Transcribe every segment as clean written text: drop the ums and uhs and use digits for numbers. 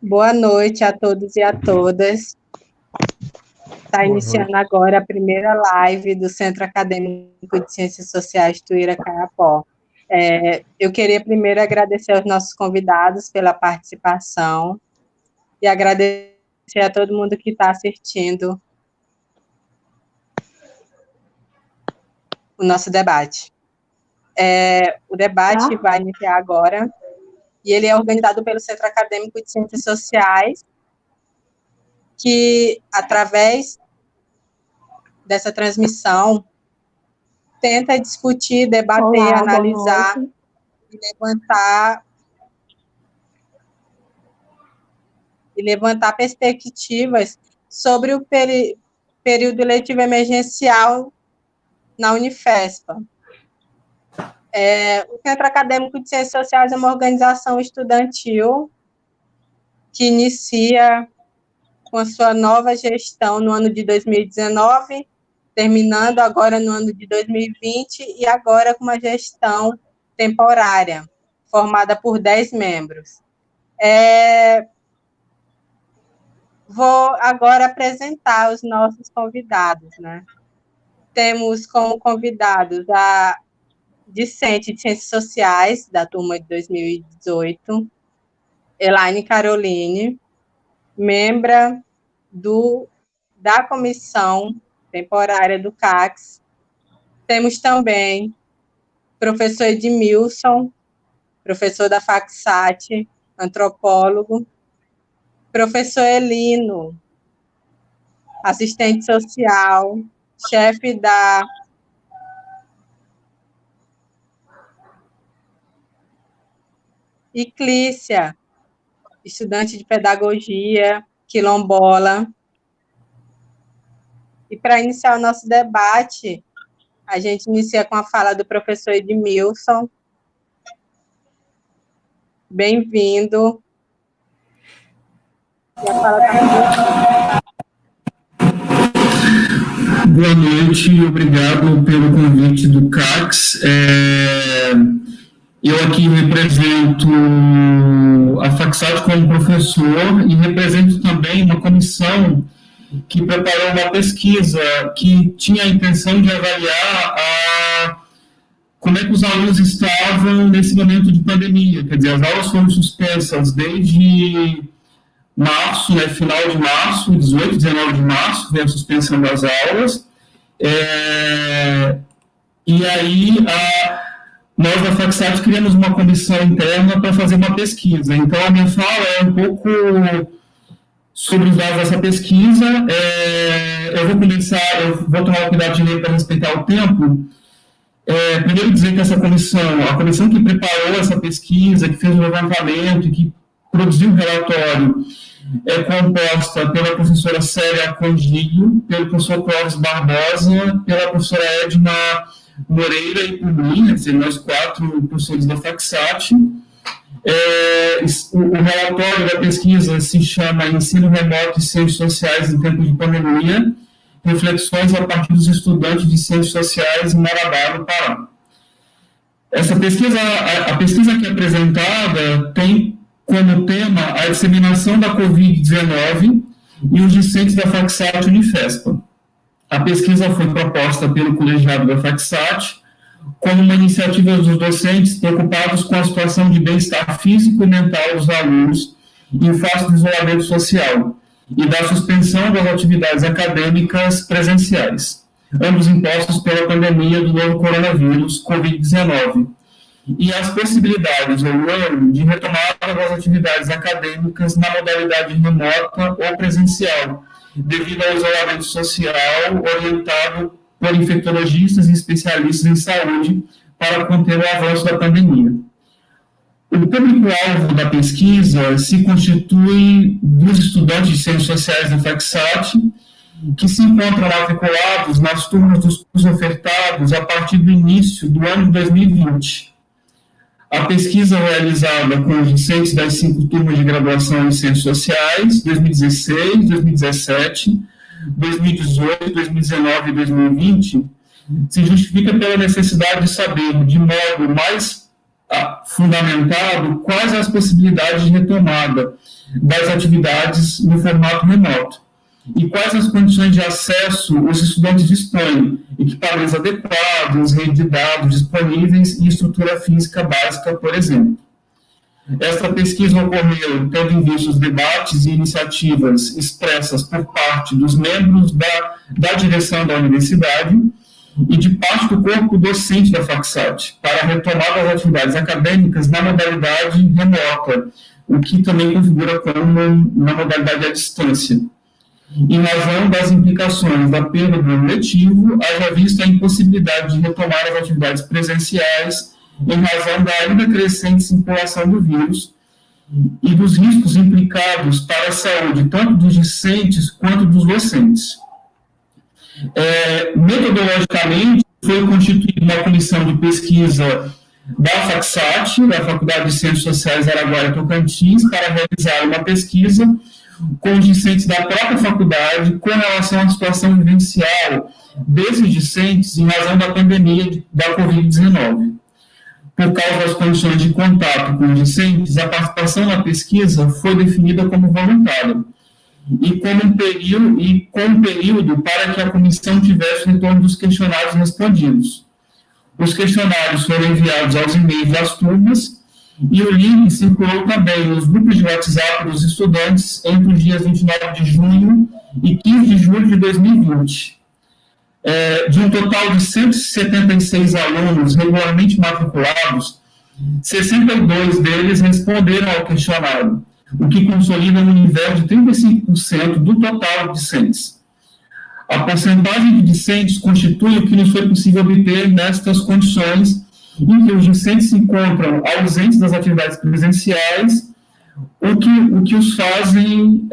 Boa noite a todos e a todas. Está iniciando agora a primeira live do Centro Acadêmico de Ciências Sociais Tuíra Caiapó. Eu queria primeiro agradecer aos nossos convidados pela participação e agradecer a todo mundo que está assistindo o nosso debate. O debate vai iniciar agora e ele é organizado pelo Centro Acadêmico de Ciências Sociais, que, através dessa transmissão, tenta discutir, debater, analisar e levantar perspectivas sobre o período letivo emergencial na Unifespa. O Centro Acadêmico de Ciências Sociais é uma organização estudantil que inicia com a sua nova gestão no ano de 2019, terminando agora no ano de 2020, e agora com uma gestão temporária, formada por 10 membros. Vou agora apresentar os nossos convidados, né? Temos como convidados a discente de Ciências Sociais, da turma de 2018, Elaine Caroline, membra da comissão temporária do CACS. Temos também professor Edmilson, professor da FACSAT, antropólogo, professor Elino, assistente social, chefe da Clícia, estudante de pedagogia, quilombola. E para iniciar o nosso debate, a gente inicia com a fala do professor Edmilson. Bem-vindo. E a fala está com você. Boa noite, obrigado pelo convite do CACS. Eu aqui represento a FACSAT como professor e represento também uma comissão que preparou uma pesquisa que tinha a intenção de avaliar como é que os alunos estavam nesse momento de pandemia. Quer dizer, as aulas foram suspensas desde março, né, final de março, 18, 19 de março, veio a suspensão das aulas. E aí, nós da FACSAT criamos uma comissão interna para fazer uma pesquisa. Então, a minha fala é um pouco sobre os dados dessa pesquisa. Eu vou tomar cuidado de ler para respeitar o tempo. Primeiro dizer que a comissão que preparou essa pesquisa, que fez o levantamento, que produziu o relatório, é composta pela professora Célia Congilho, pelo professor Clóvis Barbosa, pela professora Edna Moreira e por mim, quer dizer, nós 4 professores da FACSAT. O relatório da pesquisa se chama Ensino Remoto e Ciências Sociais em Tempos de Pandemia, reflexões a partir dos estudantes de Ciências Sociais em Marabá, no Pará. Essa pesquisa, a pesquisa aqui apresentada tem como tema a disseminação da Covid-19 e os discentes da FACSAT Unifespa. A pesquisa foi proposta pelo colegiado da FACSAT como uma iniciativa dos docentes preocupados com a situação de bem-estar físico e mental dos alunos em face do isolamento social e da suspensão das atividades acadêmicas presenciais, ambos impostos pela pandemia do novo coronavírus, Covid-19, e as possibilidades ou não de retomada das atividades acadêmicas na modalidade remota ou presencial, devido ao isolamento social orientado por infectologistas e especialistas em saúde para conter o avanço da pandemia. O público-alvo da pesquisa se constitui dos estudantes de Ciências Sociais da FACSAT, que se encontram matriculados nas turmas dos cursos ofertados a partir do início do ano de 2020. A pesquisa realizada com os discentes das 5 turmas de graduação em Ciências Sociais, 2016, 2017, 2018, 2019 e 2020, se justifica pela necessidade de saber, de modo mais fundamentado quais as possibilidades de retomada das atividades no formato remoto e quais as condições de acesso os estudantes dispõem, equipamentos adequados, rede de dados disponíveis e estrutura física básica, por exemplo. Esta pesquisa ocorreu tendo em vista os debates e iniciativas expressas por parte dos membros da direção da universidade e de parte do corpo docente da Facsat para a retomada das atividades acadêmicas na modalidade remota, o que também configura como uma modalidade à distância. Em razão das implicações da perda do ano letivo, haja vista a impossibilidade de retomar as atividades presenciais em razão da ainda crescente circulação do vírus e dos riscos implicados para a saúde tanto dos discentes quanto dos docentes. Metodologicamente, foi constituída uma comissão de pesquisa da Facsat, da Faculdade de Ciências Sociais Araguaia Tocantins, para realizar uma pesquisa com os discentes da própria faculdade com relação à situação vivencial desses discentes em razão da pandemia da Covid-19. Por causa das condições de contato com os discentes, a participação na pesquisa foi definida como voluntária e com um período para que a comissão tivesse o retorno dos questionários respondidos. Os questionários foram enviados aos e-mails das turmas e o link circulou também nos grupos de WhatsApp dos estudantes entre os dias 29 de junho e 15 de julho de 2020. De um total de 176 alunos regularmente matriculados, 62 deles responderam ao questionário, o que consolida um nível de 35% do total de discentes. A porcentagem de discentes constitui o que nos foi possível obter nestas condições em que os discentes se encontram ausentes das atividades presenciais, o que os fazem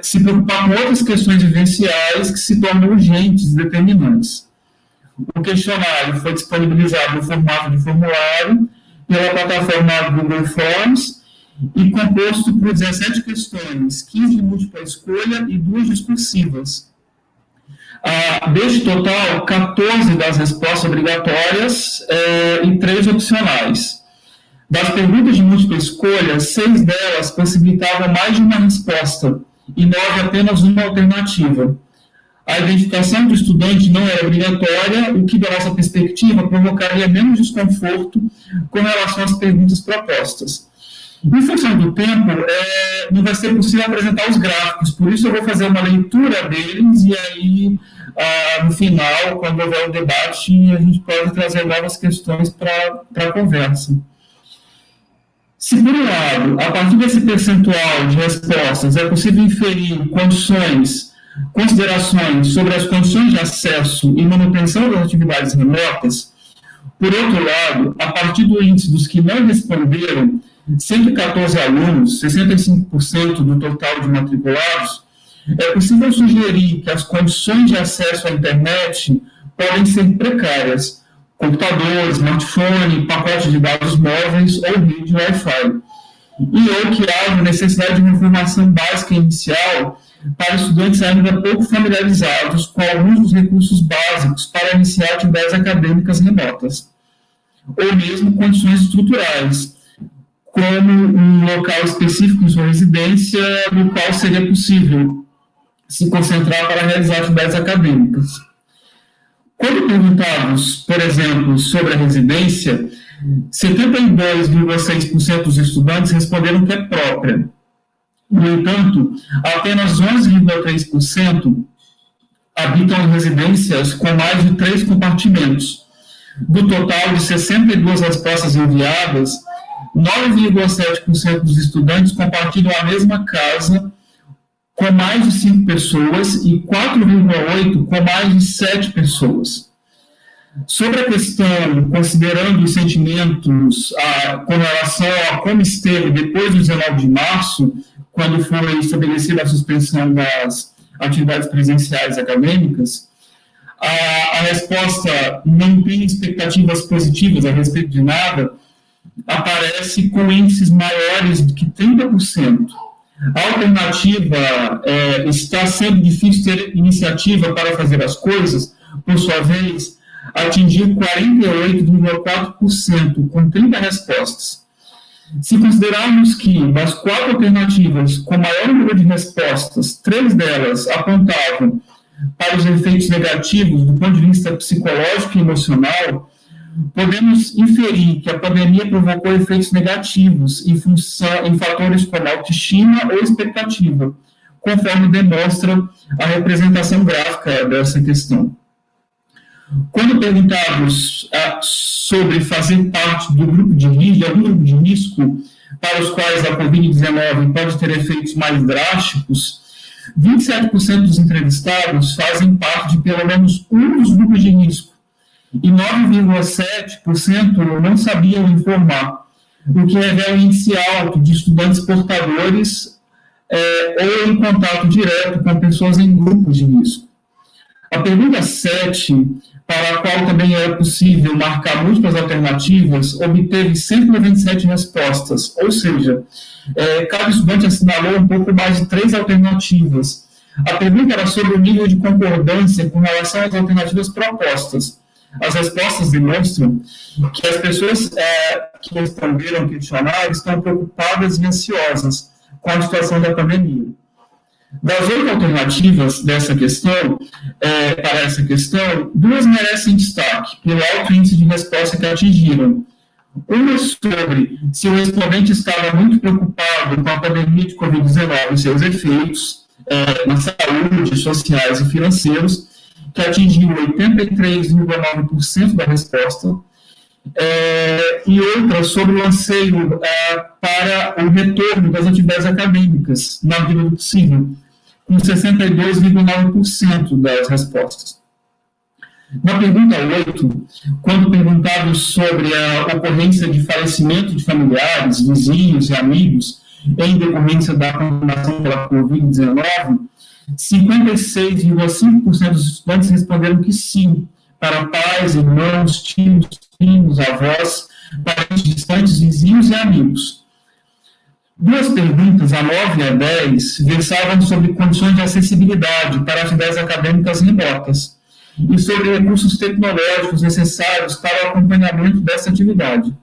se preocupar com outras questões vivenciais que se tornam urgentes e determinantes. O questionário foi disponibilizado no formato de formulário pela plataforma Google Forms e composto por 17 questões, 15 de múltipla escolha e 2 discursivas. Deste total, 14 das respostas obrigatórias e 3 opcionais. Das perguntas de múltipla escolha, 6 delas possibilitavam mais de uma resposta e 9 apenas uma alternativa. A identificação do estudante não era obrigatória, o que, da nossa perspectiva, provocaria menos desconforto com relação às perguntas propostas. Em função do tempo, não vai ser possível apresentar os gráficos, por isso eu vou fazer uma leitura deles e aí, no final, quando houver um debate, a gente pode trazer novas questões para a conversa. Se, por um lado, a partir desse percentual de respostas é possível inferir considerações sobre as condições de acesso e manutenção das atividades remotas, por outro lado, a partir do índice dos que não responderam, 114 alunos, 65% do total de matriculados, é possível sugerir que as condições de acesso à internet podem ser precárias, computador, smartphone, pacote de dados móveis ou rede Wi-Fi, ou que haja necessidade de uma formação básica inicial para estudantes ainda pouco familiarizados com alguns dos recursos básicos para iniciar atividades acadêmicas remotas, ou mesmo condições estruturais, como um local específico em sua residência, no qual seria possível se concentrar para realizar atividades acadêmicas. Quando perguntados, por exemplo, sobre a residência, 72,6% dos estudantes responderam que é própria. No entanto, apenas 11,3% habitam em residências com mais de 3 compartimentos. Do total de 62 respostas enviadas, 9,7% dos estudantes compartilham a mesma casa com mais de 5 pessoas e 4,8% com mais de 7 pessoas. Sobre a questão, considerando os sentimentos com relação a como esteve depois do 19 de março, quando foi estabelecida a suspensão das atividades presenciais acadêmicas, a resposta não tem expectativas positivas a respeito de nada, aparece com índices maiores do que 30%. A alternativa está sendo difícil ter iniciativa para fazer as coisas, por sua vez, atingiu 48,4%, com 30 respostas. Se considerarmos que das 4 alternativas com maior número de respostas, 3 delas apontavam para os efeitos negativos do ponto de vista psicológico e emocional, podemos inferir que a pandemia provocou efeitos negativos em fatores como autoestima ou expectativa, conforme demonstra a representação gráfica dessa questão. Quando perguntados sobre fazer parte do grupo de risco, para os quais a Covid-19 pode ter efeitos mais drásticos, 27% dos entrevistados fazem parte de pelo menos um dos grupos de risco, e 9,7% não sabiam informar, o que revela um índice alto de estudantes portadores ou em contato direto com pessoas em grupos de risco. A pergunta 7, para a qual também era possível marcar múltiplas alternativas, obteve 197 respostas, ou seja, cada estudante assinalou um pouco mais de 3 alternativas. A pergunta era sobre o nível de concordância com relação às alternativas propostas. As respostas demonstram que as pessoas que responderam ao questionário estão preocupadas e ansiosas com a situação da pandemia. Das 8 alternativas dessa questão, para essa questão, 2 merecem destaque pelo alto índice de resposta que atingiram. Uma sobre se o respondente estava muito preocupado com a pandemia de Covid-19 e seus efeitos na saúde, sociais e financeiros, que atingiu 83,9% da resposta, e outra sobre o anseio para o retorno das atividades acadêmicas na medida do possível, com 62,9% das respostas. Na pergunta 8, quando perguntados sobre a ocorrência de falecimento de familiares, vizinhos e amigos em decorrência da contaminação pela Covid-19, 56,5% dos estudantes responderam que sim, para pais, irmãos, tios, primos, avós, parentes distantes, vizinhos e amigos. 2 perguntas, a 9 e a 10, versavam sobre condições de acessibilidade para atividades acadêmicas remotas e sobre recursos tecnológicos necessários para o acompanhamento dessa atividade.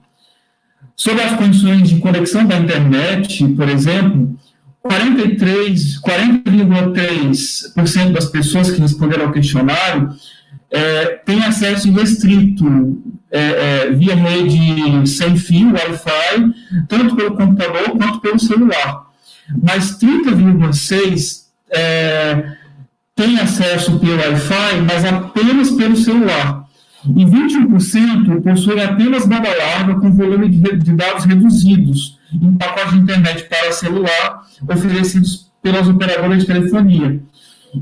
Sobre as condições de conexão da internet, por exemplo, 40,3% das pessoas que responderam ao questionário têm acesso restrito via rede sem fio, Wi-Fi, tanto pelo computador quanto pelo celular. Mas 30,6% têm acesso pelo Wi-Fi, mas apenas pelo celular. E 21% possuem apenas banda larga com volume de dados reduzidos em pacote de internet para celular oferecidos pelas operadoras de telefonia.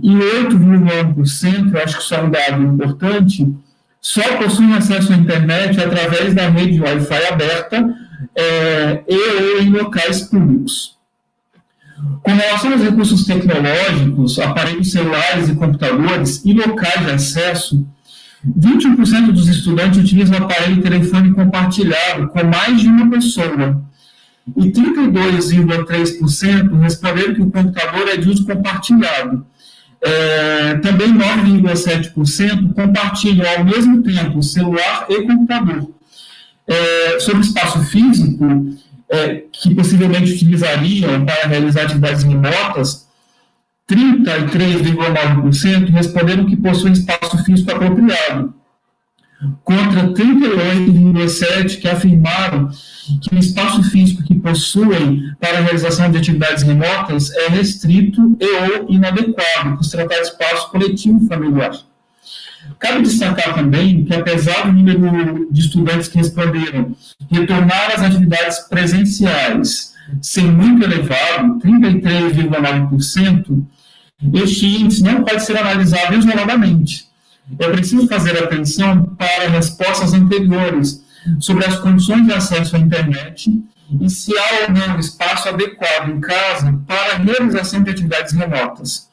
E 8,1%, eu acho que isso é um dado importante, só possuem acesso à internet através da rede Wi-Fi aberta ou em locais públicos. Com relação aos recursos tecnológicos, aparelhos celulares e computadores e locais de acesso, 21% dos estudantes utilizam aparelho de telefone compartilhado com mais de uma pessoa. E 32,3% responderam que o computador é de uso compartilhado. Também 9,7% compartilham ao mesmo tempo celular e computador. Sobre espaço físico, que possivelmente utilizariam para realizar atividades remotas, 33,9% responderam que possuem espaço físico apropriado, contra 38,7% que afirmaram que o espaço físico que possuem para a realização de atividades remotas é restrito e ou inadequado, por se tratar de espaço coletivo familiar. Cabe destacar também que, apesar do número de estudantes que responderam retornar às atividades presenciais ser muito elevado, 33,9%, este índice não pode ser analisado isoladamente. É preciso fazer atenção para respostas anteriores sobre as condições de acesso à internet e se há ou não espaço adequado em casa para a realização de atividades remotas.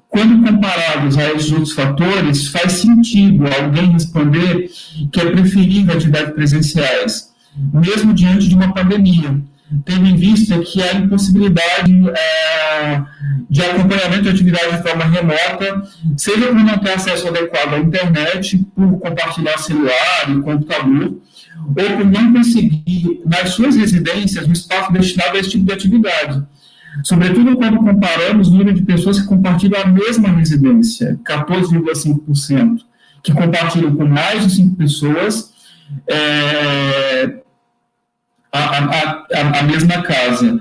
Quando comparados a esses outros fatores, faz sentido alguém responder que é preferível atividades presenciais, mesmo diante de uma pandemia, tendo em vista que há impossibilidade de acompanhamento de atividade de forma remota, seja por não ter acesso adequado à internet, por compartilhar celular e computador, ou por não conseguir, nas suas residências, um espaço destinado a esse tipo de atividade. Sobretudo quando comparamos o número de pessoas que compartilham a mesma residência, 14,5%, que compartilham com mais de 5 pessoas a mesma casa.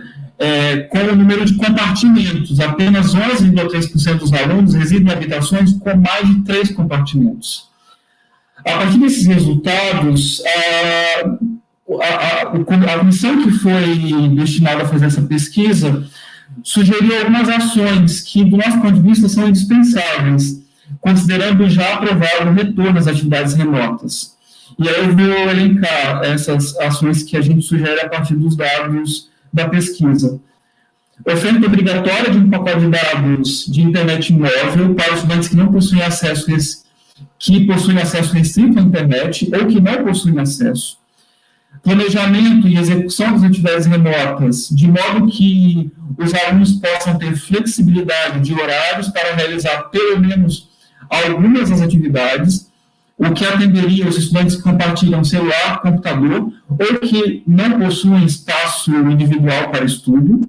Com o número de compartimentos, apenas 11,3% dos alunos residem em habitações com mais de 3 compartimentos. A partir desses resultados, a comissão que foi destinada a fazer essa pesquisa sugeriu algumas ações que, do nosso ponto de vista, são indispensáveis, considerando já aprovado o retorno às atividades remotas. E aí eu vou elencar essas ações que a gente sugere a partir dos dados da pesquisa. Oferta obrigatória de um pacote de dados de internet móvel para estudantes que não possuem acesso restrito à internet ou que não possuem acesso. Planejamento e execução das atividades remotas, de modo que os alunos possam ter flexibilidade de horários para realizar pelo menos algumas das atividades, o que atenderia os estudantes que compartilham celular, computador, ou que não possuem espaço individual para estudo.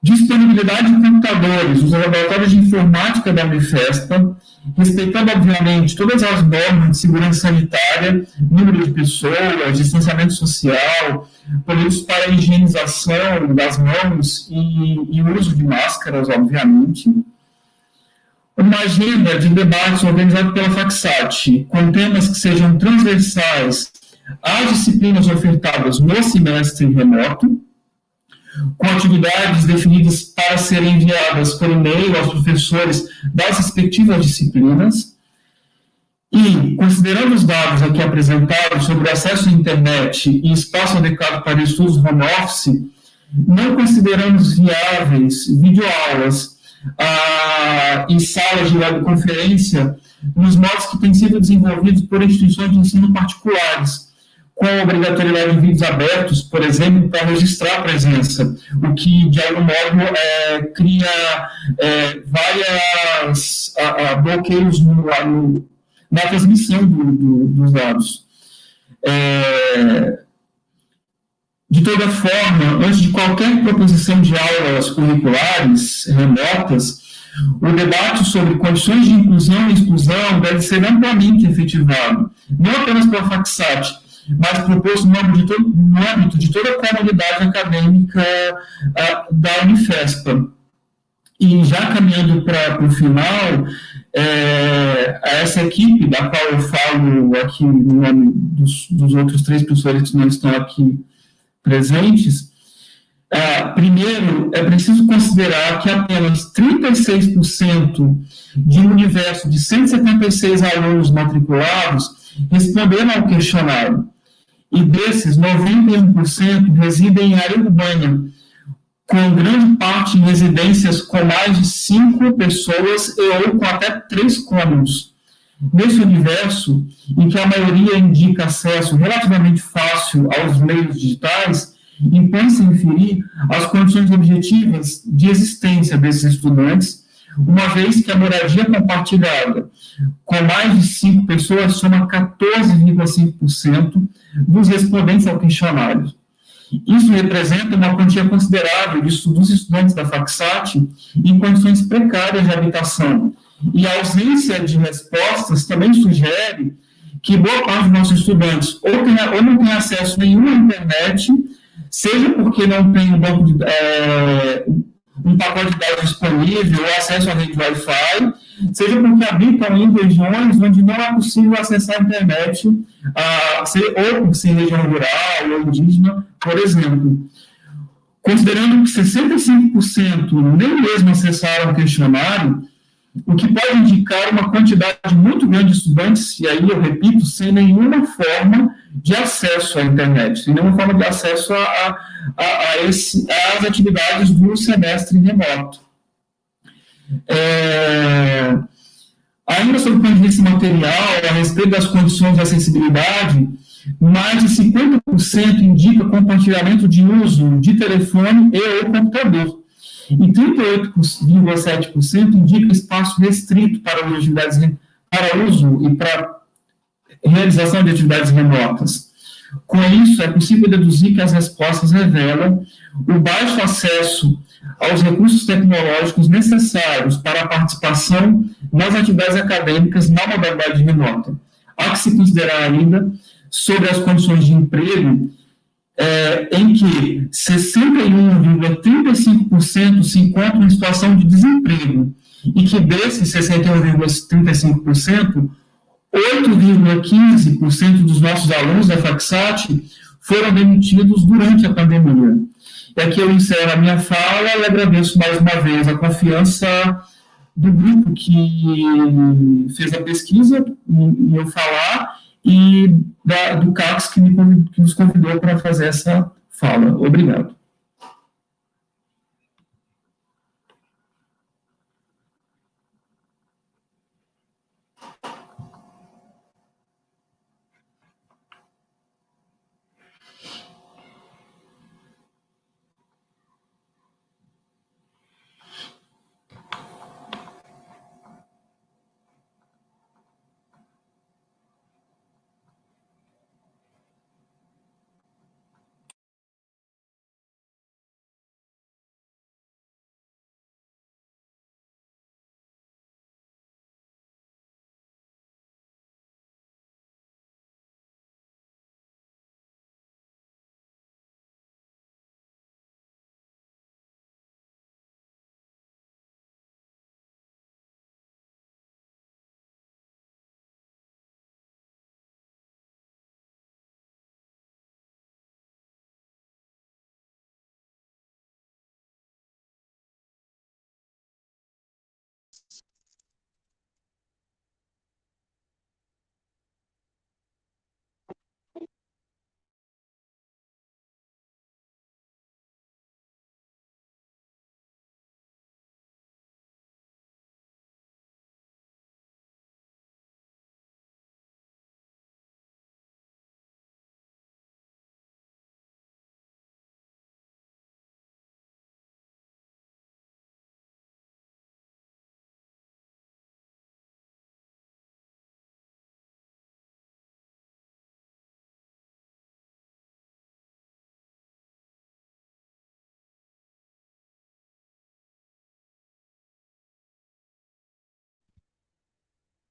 Disponibilidade de computadores, os laboratórios de informática da Unifespa, respeitando, obviamente, todas as normas de segurança sanitária, número de pessoas, distanciamento social, produtos para higienização das mãos e uso de máscaras, obviamente. Uma agenda de debates organizada pela Facsat, com temas que sejam transversais às disciplinas ofertadas no semestre remoto, com atividades definidas para serem enviadas por e-mail aos professores das respectivas disciplinas, e, considerando os dados aqui apresentados sobre o acesso à internet e espaço adequado para estudos home office, não consideramos viáveis videoaulas em salas de webconferência nos modos que têm sido desenvolvidos por instituições de ensino particulares, com a obrigatoriedade de vídeos abertos, por exemplo, para registrar a presença, o que, de algum modo, cria vários bloqueios na transmissão dos dados. De toda forma, antes de qualquer proposição de aulas curriculares remotas, o debate sobre condições de inclusão e exclusão deve ser amplamente efetivado, não apenas pela Facsat, mas proposto no âmbito de toda a comunidade acadêmica da Unifespa. E já caminhando para o final, essa equipe, da qual eu falo aqui no nome dos outros 3 professores que não estão aqui presentes, primeiro, é preciso considerar que apenas 36% de um universo de 176 alunos matriculados responderam ao questionário, e desses, 91% residem em área urbana, com grande parte em residências com mais de 5 pessoas ou com até 3 cômodos. Nesse universo, em que a maioria indica acesso relativamente fácil aos meios digitais, impõe-se inferir as condições objetivas de existência desses estudantes, uma vez que a moradia compartilhada com mais de 5 pessoas soma 14,5% dos respondentes ao questionário. Isso representa uma quantia considerável dos estudantes da Facsat em condições precárias de habitação. E a ausência de respostas também sugere que boa parte dos nossos estudantes ou não tem acesso nenhum à internet, seja porque não tem um pacote de dados disponível ou acesso à rede Wi-Fi, seja porque habitam em regiões onde não é possível acessar a internet, ou por ser região rural ou indígena, por exemplo. Considerando que 65% nem mesmo acessaram o questionário, o que pode indicar uma quantidade muito grande de estudantes, e aí eu repito, sem nenhuma forma de acesso à internet, sem nenhuma forma de acesso às atividades do semestre remoto. Ainda sobre o ponto de vista material, a respeito das condições de acessibilidade, mais de 50% indica compartilhamento de uso de telefone e ou computador, e 38,7% indica espaço restrito para uso e para realização de atividades remotas. Com isso, é possível deduzir que as respostas revelam o baixo acesso aos recursos tecnológicos necessários para a participação nas atividades acadêmicas na modalidade remota. Há que se considerar ainda sobre as condições de emprego, em que 61,35% se encontram em situação de desemprego, e que desses 61,35%, 8,15% dos nossos alunos da Facsat foram demitidos durante a pandemia. E aqui eu encerro a minha fala e agradeço mais uma vez a confiança do grupo que fez a pesquisa em eu falar e do CACS que nos convidou para fazer essa fala. Obrigado.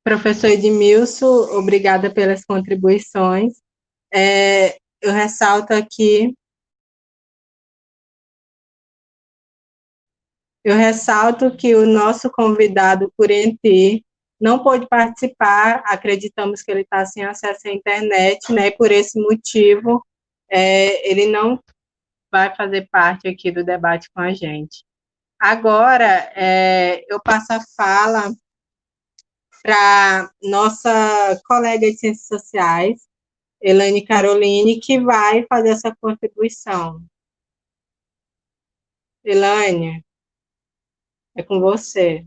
Professor Edmilson, obrigada pelas contribuições. Eu ressalto aqui, que o nosso convidado, Curenti, não pôde participar, acreditamos que ele está sem acesso à internet, né? Por esse motivo, ele não vai fazer parte aqui do debate com a gente. Agora, eu passo a fala para nossa colega de Ciências Sociais, Elaine Caroline, que vai fazer essa contribuição. Elaine, é com você.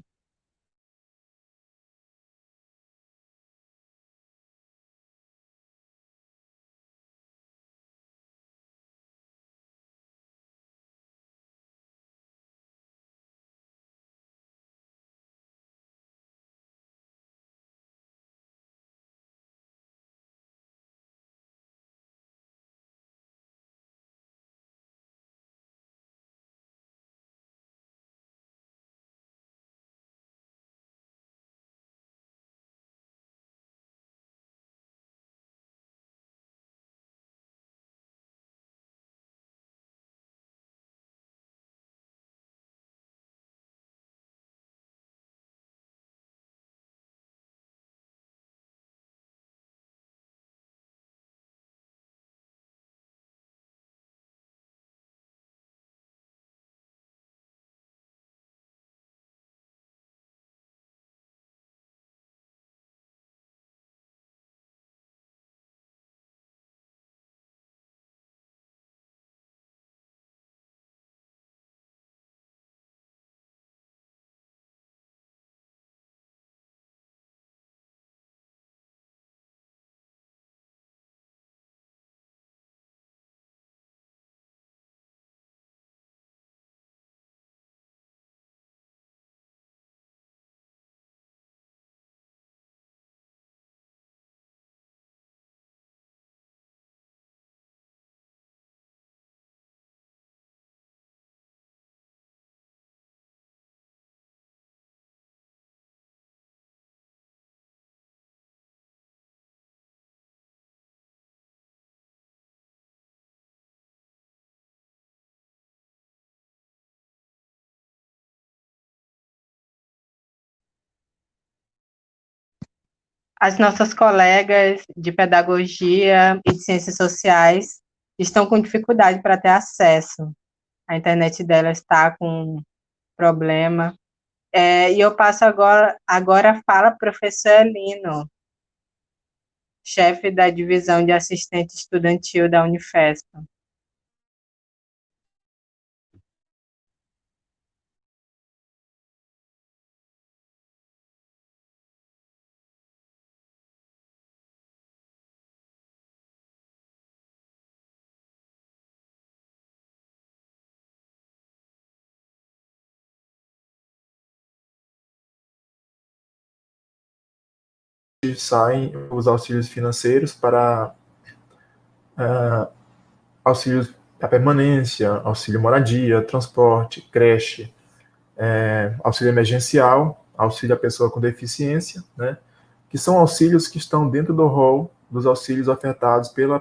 As nossas colegas de pedagogia e de ciências sociais estão com dificuldade para ter acesso. A internet delas está com problema. E eu passo agora a fala para o professor Elino, chefe da divisão de assistente estudantil da Unifesp. Saem os auxílios financeiros para auxílios da permanência, auxílio moradia, transporte, creche, auxílio emergencial, auxílio à pessoa com deficiência, né, que são auxílios que estão dentro do rol dos auxílios ofertados pela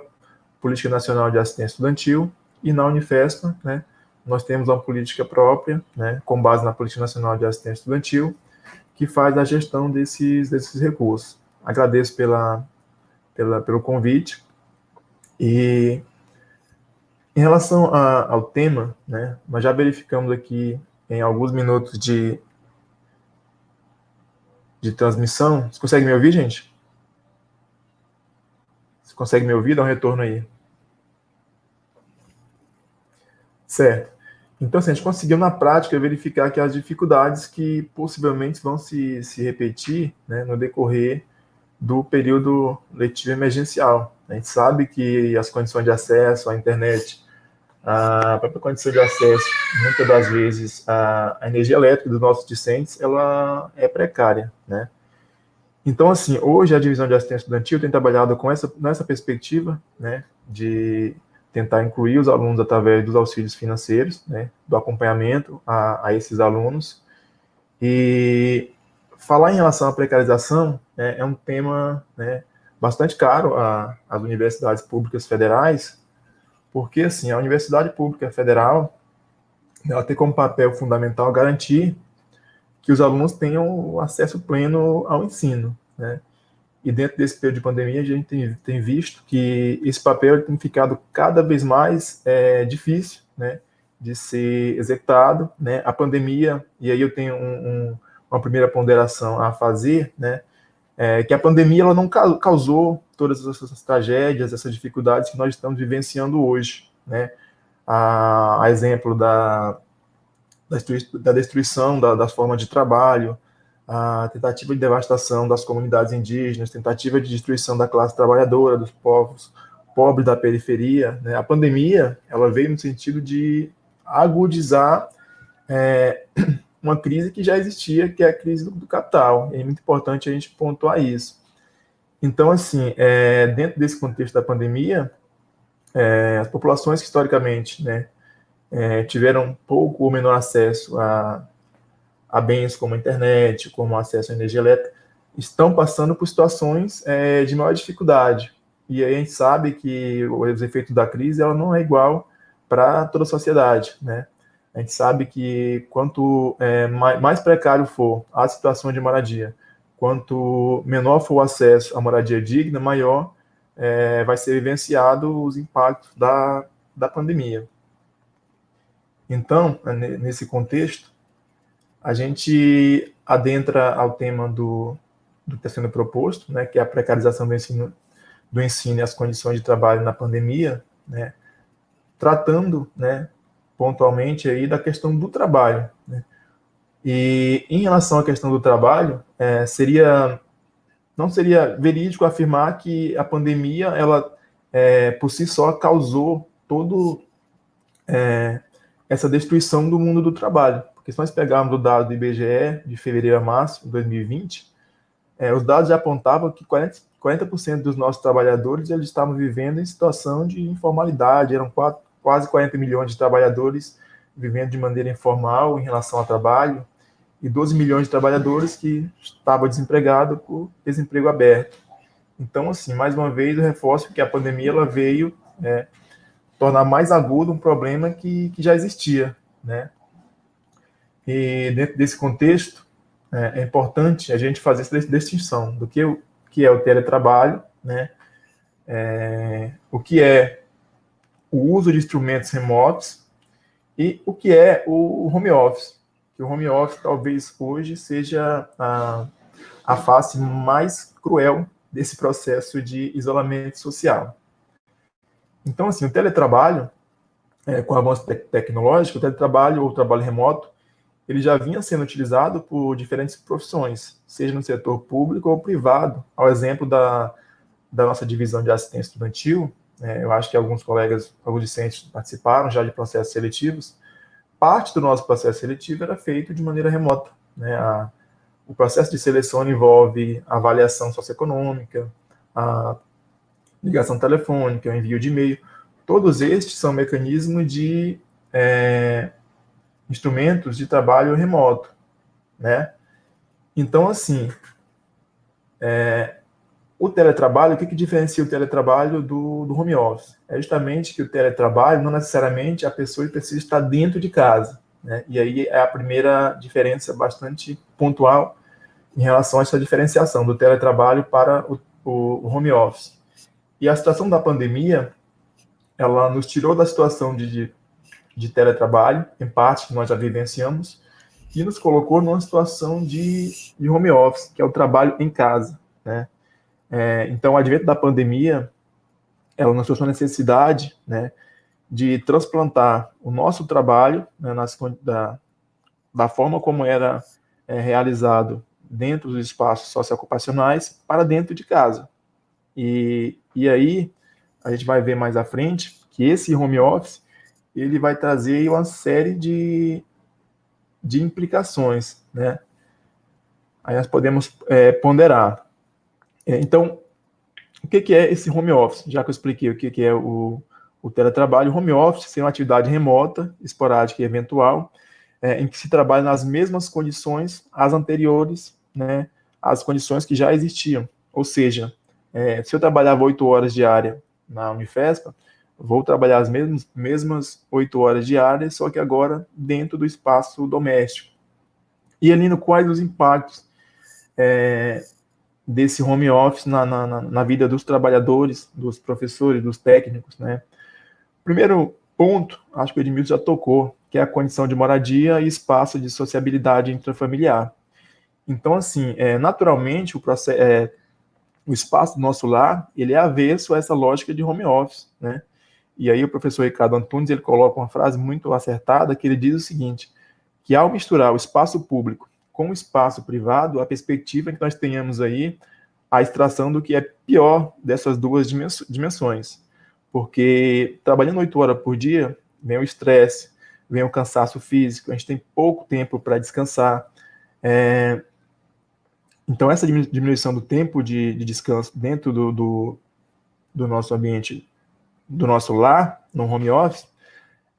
Política Nacional de Assistência Estudantil e na Unifesp, né, nós temos uma política própria, né, com base na Política Nacional de Assistência Estudantil, que faz a gestão desses recursos. Agradeço pelo convite. E em relação ao tema, né, nós já verificamos aqui em alguns minutos de transmissão. Você consegue me ouvir, gente? Você consegue me ouvir? Dá um retorno aí. Certo. Então, assim, a gente conseguiu, na prática, verificar que as dificuldades que possivelmente vão se repetir, né, no decorrer do período letivo emergencial. A gente sabe que as condições de acesso à internet, a própria condição de acesso, muitas das vezes, a energia elétrica dos nossos discentes, ela é precária, né? Então, assim, hoje a divisão de assistência estudantil tem trabalhado nessa perspectiva, né, de tentar incluir os alunos através dos auxílios financeiros, né, do acompanhamento a esses alunos. E falar em relação à precarização, né, é um tema, né, bastante caro às universidades públicas federais, porque, assim, a Universidade Pública Federal, ela tem como papel fundamental garantir que os alunos tenham acesso pleno ao ensino, né? E dentro desse período de pandemia, a gente tem visto que esse papel tem ficado cada vez mais difícil, né, de ser executado, né? A pandemia, e aí eu tenho uma primeira ponderação a fazer, né, que a pandemia ela não causou todas essas tragédias, essas dificuldades que nós estamos vivenciando hoje, né? A exemplo da destruição das formas de trabalho, a tentativa de devastação das comunidades indígenas, tentativa de destruição da classe trabalhadora, dos povos pobres da periferia, né? A pandemia ela veio no sentido de agudizar uma crise que já existia, que é a crise do capital. É muito importante a gente pontuar isso. Então, assim, dentro desse contexto da pandemia, as populações que historicamente, né, tiveram pouco ou menor acesso a bens como a internet, como acesso à energia elétrica, estão passando por situações de maior dificuldade. E aí a gente sabe que os efeitos da crise ela não é igual para toda a sociedade, né? A gente sabe que quanto mais precário for a situação de moradia, quanto menor for o acesso à moradia digna, maior vai ser vivenciado os impactos da pandemia. Então, nesse contexto, a gente adentra ao tema do que está sendo proposto, né, que é a precarização do ensino e as condições de trabalho na pandemia, né, tratando, né, pontualmente aí da questão do trabalho, né. E em relação à questão do trabalho, não seria verídico afirmar que a pandemia, ela por si só causou todo essa destruição do mundo do trabalho. Porque se nós pegarmos o dado do IBGE de fevereiro a março de 2020, os dados já apontavam que 40% dos nossos trabalhadores eles estavam vivendo em situação de informalidade, eram quase 40 milhões de trabalhadores vivendo de maneira informal em relação ao trabalho, e 12 milhões de trabalhadores que estavam desempregados por desemprego aberto. Então, assim, mais uma vez, eu reforço que a pandemia ela veio tornar mais agudo um problema que já existia, né? E dentro desse contexto, é importante a gente fazer essa distinção do que que é o teletrabalho, né? O que é o uso de instrumentos remotos e o que é o home office. Que o home office talvez hoje seja a face mais cruel desse processo de isolamento social. Então, assim, o teletrabalho, com o avanço tecnológico, o teletrabalho ou o trabalho remoto, ele já vinha sendo utilizado por diferentes profissões, seja no setor público ou privado. Ao exemplo da nossa divisão de assistência estudantil, eu acho que alguns colegas, alguns discentes participaram já de processos seletivos. Parte do nosso processo seletivo era feito de maneira remota, né? O processo de seleção envolve avaliação socioeconômica, a ligação telefônica, o envio de e-mail. Todos estes são mecanismos de instrumentos de trabalho remoto, né? Então, assim, o teletrabalho, o que diferencia o teletrabalho do home office? É justamente que o teletrabalho, não necessariamente a pessoa precisa estar dentro de casa, né? E aí é a primeira diferença bastante pontual em relação a essa diferenciação do teletrabalho para o home office. E a situação da pandemia, ela nos tirou da situação de teletrabalho, em parte, que nós já vivenciamos, e nos colocou numa situação de home office, que é o trabalho em casa, né? Então, o advento da pandemia, ela nos trouxe uma necessidade, né, de transplantar o nosso trabalho, né, da forma como era realizado dentro dos espaços socioocupacionais para dentro de casa. E aí, a gente vai ver mais à frente que esse home office ele vai trazer uma série de implicações, né? Aí nós podemos ponderar. Então, o que é esse home office? Já que eu expliquei o que é o teletrabalho, o home office é uma atividade remota, esporádica e eventual, em que se trabalha nas mesmas condições às anteriores, né, às condições que já existiam. Ou seja, se eu trabalhava 8 horas diária na Unifespa, vou trabalhar as mesmas 8 horas diárias, só que agora dentro do espaço doméstico. E ali no quais os impactos desse home office na vida dos trabalhadores, dos professores, dos técnicos, né? Primeiro ponto, acho que o Edmilson já tocou, que é a condição de moradia e espaço de sociabilidade intrafamiliar. Então, assim, naturalmente, o espaço do nosso lar, ele é avesso a essa lógica de home office, né? E aí o professor Ricardo Antunes, ele coloca uma frase muito acertada, que ele diz o seguinte, que ao misturar o espaço público com o espaço privado, a perspectiva é que nós tenhamos aí a extração do que é pior dessas duas dimensões. Porque trabalhando 8 horas por dia, vem o estresse, vem o cansaço físico, a gente tem pouco tempo para descansar. Então, essa diminuição do tempo de descanso dentro do nosso ambiente, do nosso lar, no home office,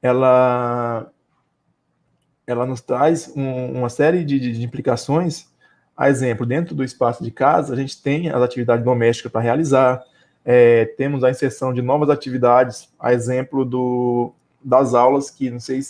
ela nos traz uma série de implicações. A exemplo, dentro do espaço de casa, a gente tem as atividades domésticas para realizar, temos a inserção de novas atividades, a exemplo das aulas, que não sei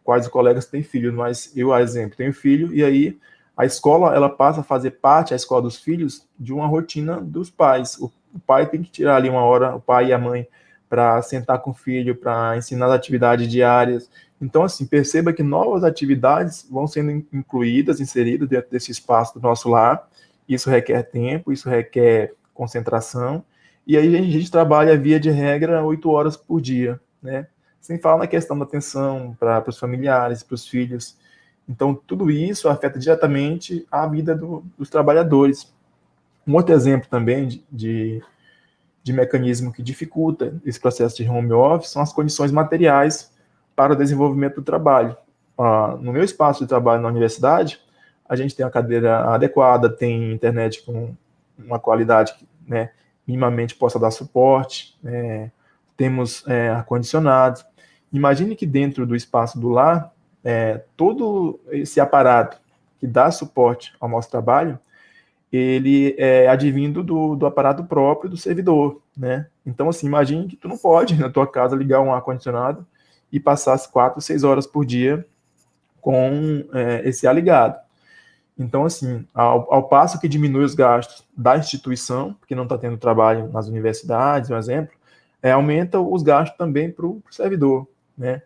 quais colegas têm filhos, mas eu, a exemplo, tenho filho, e aí a escola ela passa a fazer parte, a escola dos filhos, de uma rotina dos pais. O pai tem que tirar ali uma hora, o pai e a mãe, para sentar com o filho, para ensinar as atividades diárias. Então, assim, perceba que novas atividades vão sendo incluídas, inseridas dentro desse espaço do nosso lar. Isso requer tempo, isso requer concentração. E aí a gente trabalha, via de regra, 8 horas por dia, né? Sem falar na questão da atenção para os familiares, para os filhos. Então, tudo isso afeta diretamente a vida dos trabalhadores. Um outro exemplo também de mecanismo que dificulta esse processo de home office são as condições materiais para o desenvolvimento do trabalho. No meu espaço de trabalho na universidade, a gente tem uma cadeira adequada, tem internet com uma qualidade que, né, minimamente possa dar suporte, temos ar-condicionado. Imagine que dentro do espaço do lar, todo esse aparato que dá suporte ao nosso trabalho, ele é advindo do aparato próprio do servidor, né? Então, assim, imagine que tu não pode, na tua casa, ligar um ar-condicionado e passar as 4, 6 horas por dia com esse ar ligado. Então, assim, ao passo que diminui os gastos da instituição, porque não está tendo trabalho nas universidades, um exemplo, aumenta os gastos também para o servidor, né?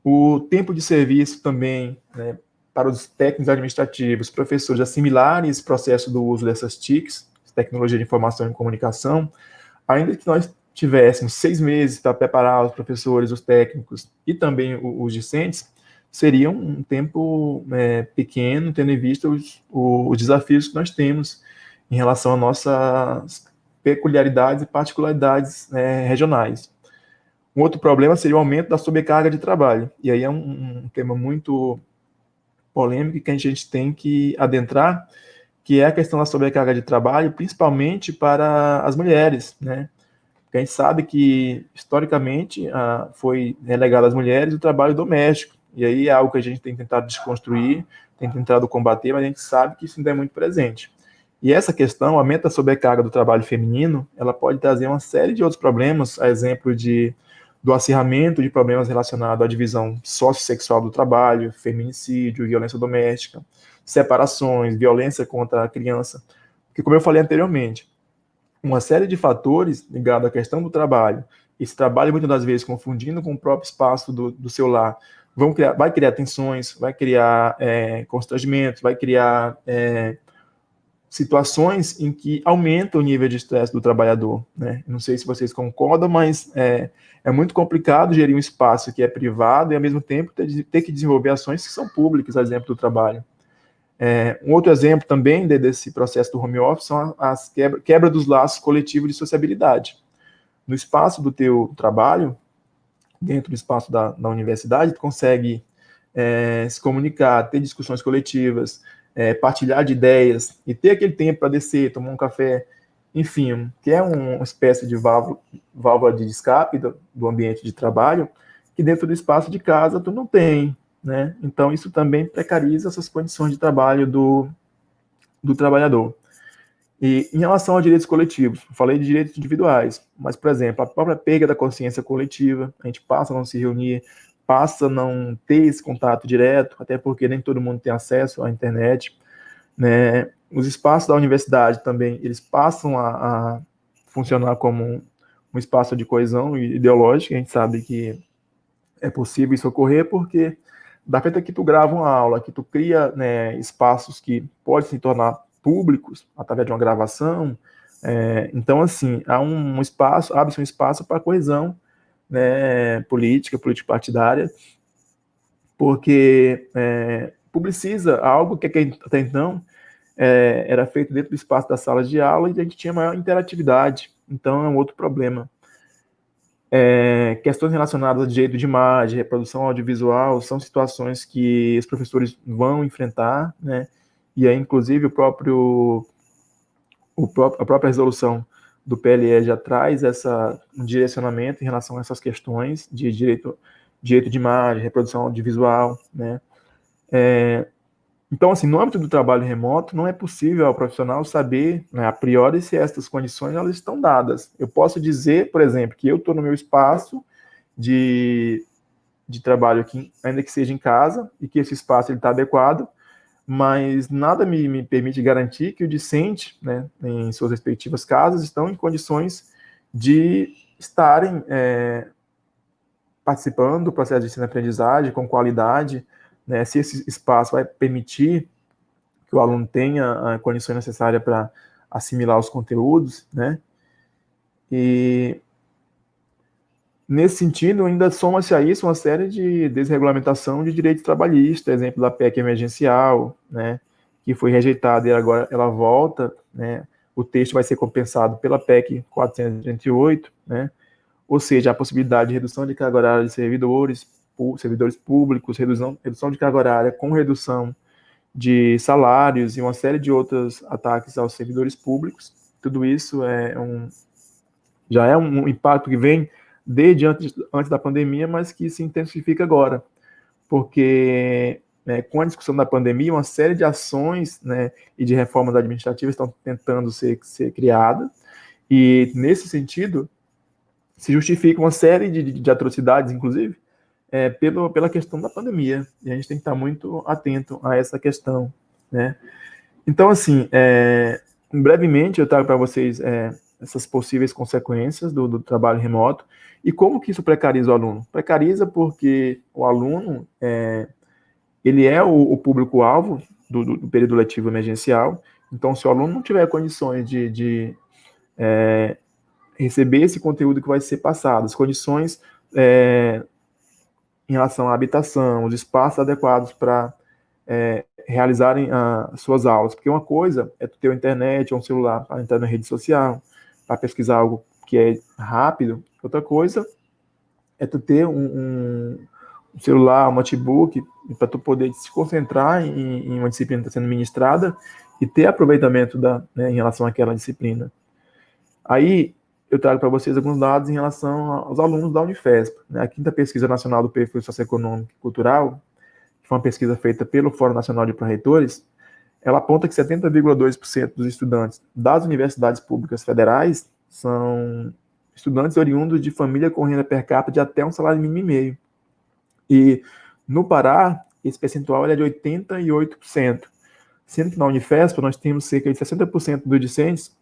O tempo de serviço também, né, para os técnicos administrativos, professores assimilarem esse processo do uso dessas TICs, tecnologia de informação e comunicação, ainda que nós tivéssemos 6 meses para preparar os professores, os técnicos e também os discentes, seria um tempo pequeno, tendo em vista os desafios que nós temos em relação às nossas peculiaridades e particularidades regionais. Um outro problema seria o aumento da sobrecarga de trabalho, e aí é um tema muito polêmico que a gente tem que adentrar, que é a questão da sobrecarga de trabalho, principalmente para as mulheres, né? Porque a gente sabe que, historicamente, foi relegado às mulheres o trabalho doméstico, e aí é algo que a gente tem tentado desconstruir, tem tentado combater, mas a gente sabe que isso ainda é muito presente. E essa questão, o aumento da sobrecarga do trabalho feminino, ela pode trazer uma série de outros problemas, a exemplo do acirramento de problemas relacionados à divisão sociossexual do trabalho, feminicídio, violência doméstica, separações, violência contra a criança. Porque, como eu falei anteriormente, uma série de fatores ligados à questão do trabalho, esse trabalho muitas das vezes confundindo com o próprio espaço do seu lar, vai criar tensões, vai criar constrangimentos, vai criar situações em que aumenta o nível de estresse do trabalhador, né? Não sei se vocês concordam, mas é muito complicado gerir um espaço que é privado e, ao mesmo tempo, ter que desenvolver ações que são públicas, exemplo do trabalho. Um outro exemplo também desse processo do home office são as quebra dos laços coletivos de sociabilidade. No espaço do teu trabalho, dentro do espaço da universidade, tu consegue se comunicar, ter discussões coletivas, partilhar de ideias e ter aquele tempo para descer, tomar um café, enfim, que é uma espécie de válvula de escape do ambiente de trabalho, que dentro do espaço de casa tu não tem, né? Então isso também precariza essas condições de trabalho do trabalhador. E em relação aos direitos coletivos, falei de direitos individuais, mas, por exemplo, a própria perda da consciência coletiva, a gente passa a não se reunir, passa a não ter esse contato direto, até porque nem todo mundo tem acesso à internet, né? Os espaços da universidade também, eles passam a funcionar como um espaço de coesão ideológica. A gente sabe que é possível isso ocorrer porque da feita que tu grava uma aula, que tu cria, né, espaços que podem se tornar públicos através de uma gravação, então, assim, abre-se um espaço para coesão, né, política partidária, porque publiciza algo que até então era feito dentro do espaço da sala de aula e a gente tinha maior interatividade. Então é um outro problema. Questões relacionadas a direito de imagem, reprodução audiovisual, são situações que os professores vão enfrentar, né? E aí, inclusive, a própria resolução do PLE já traz um direcionamento em relação a essas questões de direito de imagem, reprodução audiovisual, né? Então, assim, no âmbito do trabalho remoto, não é possível ao profissional saber, né, a priori, se essas condições elas estão dadas. Eu posso dizer, por exemplo, que eu estou no meu espaço de trabalho aqui, ainda que seja em casa, e que esse espaço está adequado, mas nada me permite garantir que o discente, né, em suas respectivas casas, estão em condições de estarem participando do processo de ensino-aprendizagem com qualidade, né, se esse espaço vai permitir que o aluno tenha a condição necessária para assimilar os conteúdos, né? E nesse sentido, ainda soma-se a isso uma série de desregulamentação de direitos trabalhistas, exemplo da PEC emergencial, né, que foi rejeitada e agora ela volta, né? O texto vai ser compensado pela PEC 438, né? Ou seja, a possibilidade de redução de carga horária de servidores públicos, redução de carga horária com redução de salários e uma série de outros ataques aos servidores públicos. Tudo isso já é um impacto que vem desde antes da pandemia, mas que se intensifica agora, porque com a discussão da pandemia, uma série de ações, né, e de reformas administrativas estão tentando ser criadas, e nesse sentido se justifica uma série de atrocidades, inclusive, pela questão da pandemia. E a gente tem que estar muito atento a essa questão, né? Então, assim, brevemente eu trago para vocês essas possíveis consequências do trabalho remoto e como que isso precariza o aluno. Precariza porque o aluno, ele é o público-alvo do período letivo emergencial. Então, se o aluno não tiver condições de receber esse conteúdo que vai ser passado, as condições em relação à habitação, os espaços adequados para realizarem as suas aulas. Porque uma coisa é tu ter uma internet ou um celular para entrar na rede social, para pesquisar algo que é rápido. Outra coisa é tu ter um celular, um notebook, para tu poder se concentrar em uma disciplina que está sendo ministrada e ter aproveitamento em relação àquela disciplina. Aí, eu trago para vocês alguns dados em relação aos alunos da Unifesp. A Quinta Pesquisa Nacional do Perfil Socioeconômico e Cultural, que foi uma pesquisa feita pelo Fórum Nacional de Pró-Reitores, ela aponta que 70,2% dos estudantes das universidades públicas federais são estudantes oriundos de família com renda per capita de até um salário mínimo e meio. E no Pará, esse percentual é de 88%, sendo que na Unifesp nós temos cerca de 60% dos discentes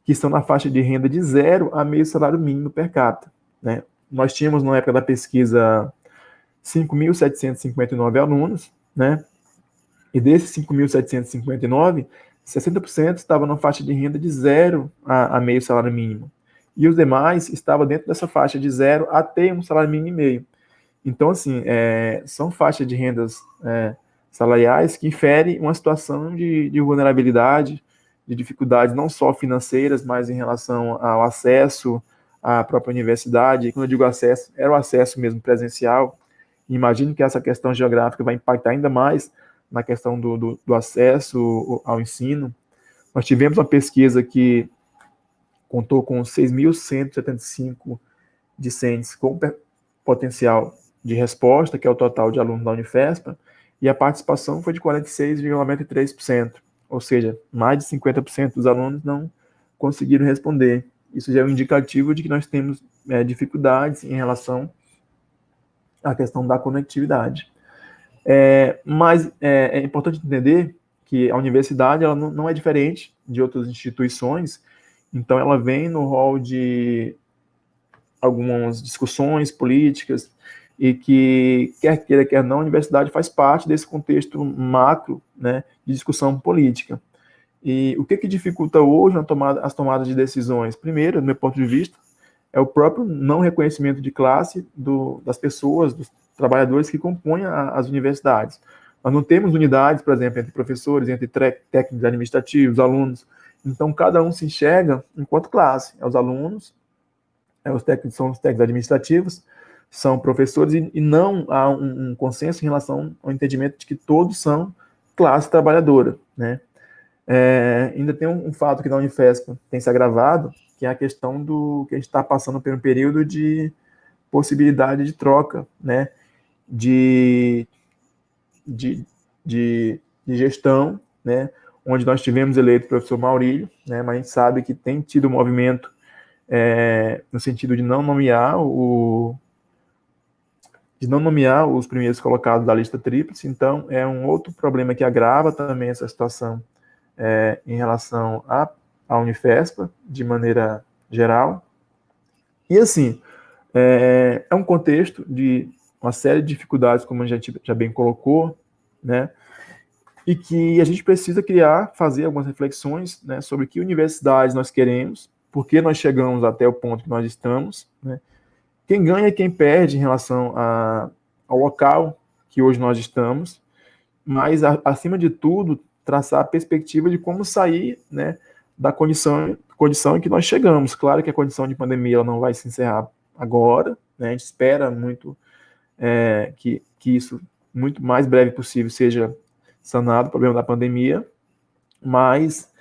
que estão na faixa de renda de 0 a meio salário mínimo per capita, né? Nós tínhamos, na época da pesquisa, 5.759 alunos, né? E desses 5.759, 60% estavam na faixa de renda de 0 a meio salário mínimo. E os demais estavam dentro dessa faixa de 0 até um salário mínimo e meio. Então, assim, são faixas de rendas salariais que inferem uma situação de vulnerabilidade, de dificuldades não só financeiras, mas em relação ao acesso à própria universidade. E quando eu digo acesso, era o acesso mesmo presencial. Imagino que essa questão geográfica vai impactar ainda mais na questão do acesso ao ensino. Nós tivemos uma pesquisa que contou com 6.175 discentes com potencial de resposta, que é o total de alunos da Unifesp, e a participação foi de 46,93%, ou seja, mais de 50% dos alunos não conseguiram responder. Isso já é um indicativo de que nós temos dificuldades em relação à questão da conectividade. Mas é importante entender que a universidade ela não é diferente de outras instituições, então ela vem no rol de algumas discussões políticas e que, quer queira, quer não, a universidade faz parte desse contexto macro, né, de discussão política. E o que dificulta hoje as tomadas de decisões? Primeiro, do meu ponto de vista, é o próprio não reconhecimento de classe das pessoas, dos trabalhadores que compõem as universidades. Nós não temos unidades, por exemplo, entre professores, entre técnicos administrativos, alunos. Então, cada um se enxerga enquanto classe. Os alunos, os técnicos são os técnicos administrativos, são professores, e não há um consenso em relação ao entendimento de que todos são classe trabalhadora, né? Ainda tem um fato que na Unifesp tem se agravado, que é a questão do que a gente está passando por um período de possibilidade de troca, né? De gestão, né? Onde nós tivemos eleito o professor Maurílio, né? Mas a gente sabe que tem tido um movimento no sentido de não nomear os primeiros colocados da lista tríplice. Então, é um outro problema que agrava também essa situação em relação à Unifesp, de maneira geral. E, assim, é um contexto de uma série de dificuldades, como a gente já bem colocou, né? E que a gente precisa fazer algumas reflexões, né, sobre que universidades nós queremos, por que nós chegamos até o ponto que nós estamos, né? Quem ganha e quem perde em relação ao local que hoje nós estamos, mas, acima de tudo, traçar a perspectiva de como sair, né, da condição em que nós chegamos. Claro que a condição de pandemia ela não vai se encerrar agora, né? A gente espera muito que isso, muito mais breve possível, seja sanado o problema da pandemia, mas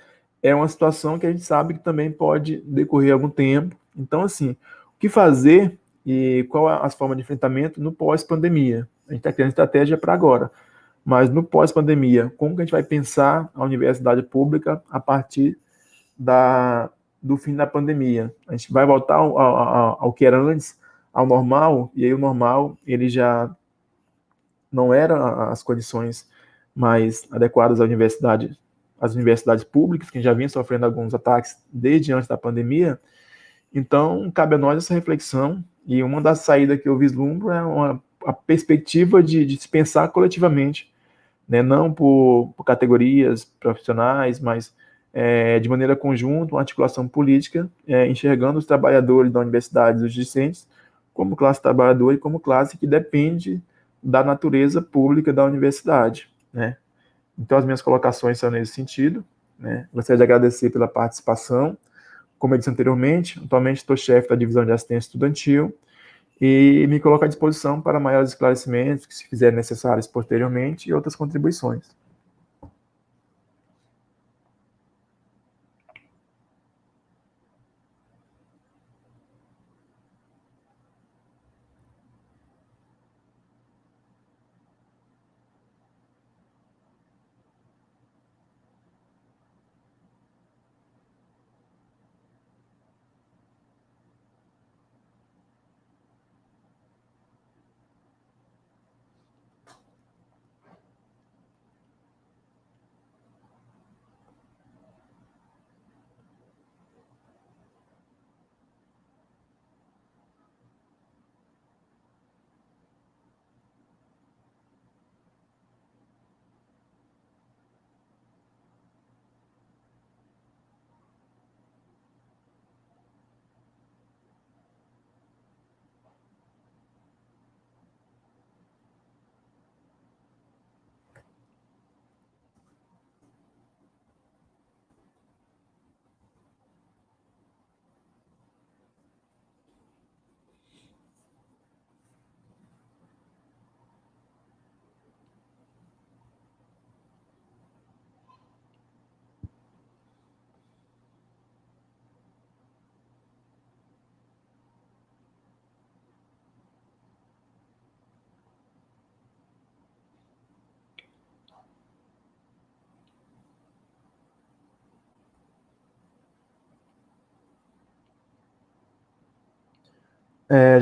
é uma situação que a gente sabe que também pode decorrer algum tempo. Então, assim, o que fazer e qual as formas de enfrentamento no pós-pandemia? A gente está criando estratégia para agora, mas no pós-pandemia, como que a gente vai pensar a universidade pública a partir do fim da pandemia? A gente vai voltar ao que era antes, ao normal, e aí o normal, ele já não era as condições mais adequadas às universidades públicas, que já vinham sofrendo alguns ataques desde antes da pandemia. Então, cabe a nós essa reflexão, e uma das saídas que eu vislumbro é a perspectiva de se pensar coletivamente, né, não por categorias profissionais, mas de maneira conjunta, uma articulação política, enxergando os trabalhadores da universidade, os discentes, como classe trabalhadora e como classe que depende da natureza pública da universidade, né? Então, as minhas colocações são nesse sentido, né? Gostaria de agradecer pela participação. Como eu disse anteriormente, atualmente estou chefe da divisão de assistência estudantil e me coloco à disposição para maiores esclarecimentos, que se fizerem necessários posteriormente, e outras contribuições.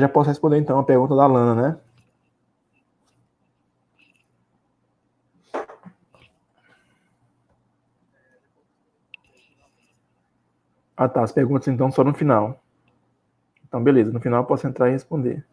Já posso responder, então, a pergunta da Lana, né? Ah, tá. As perguntas, então, só no final. Então, beleza. No final eu posso entrar e responder.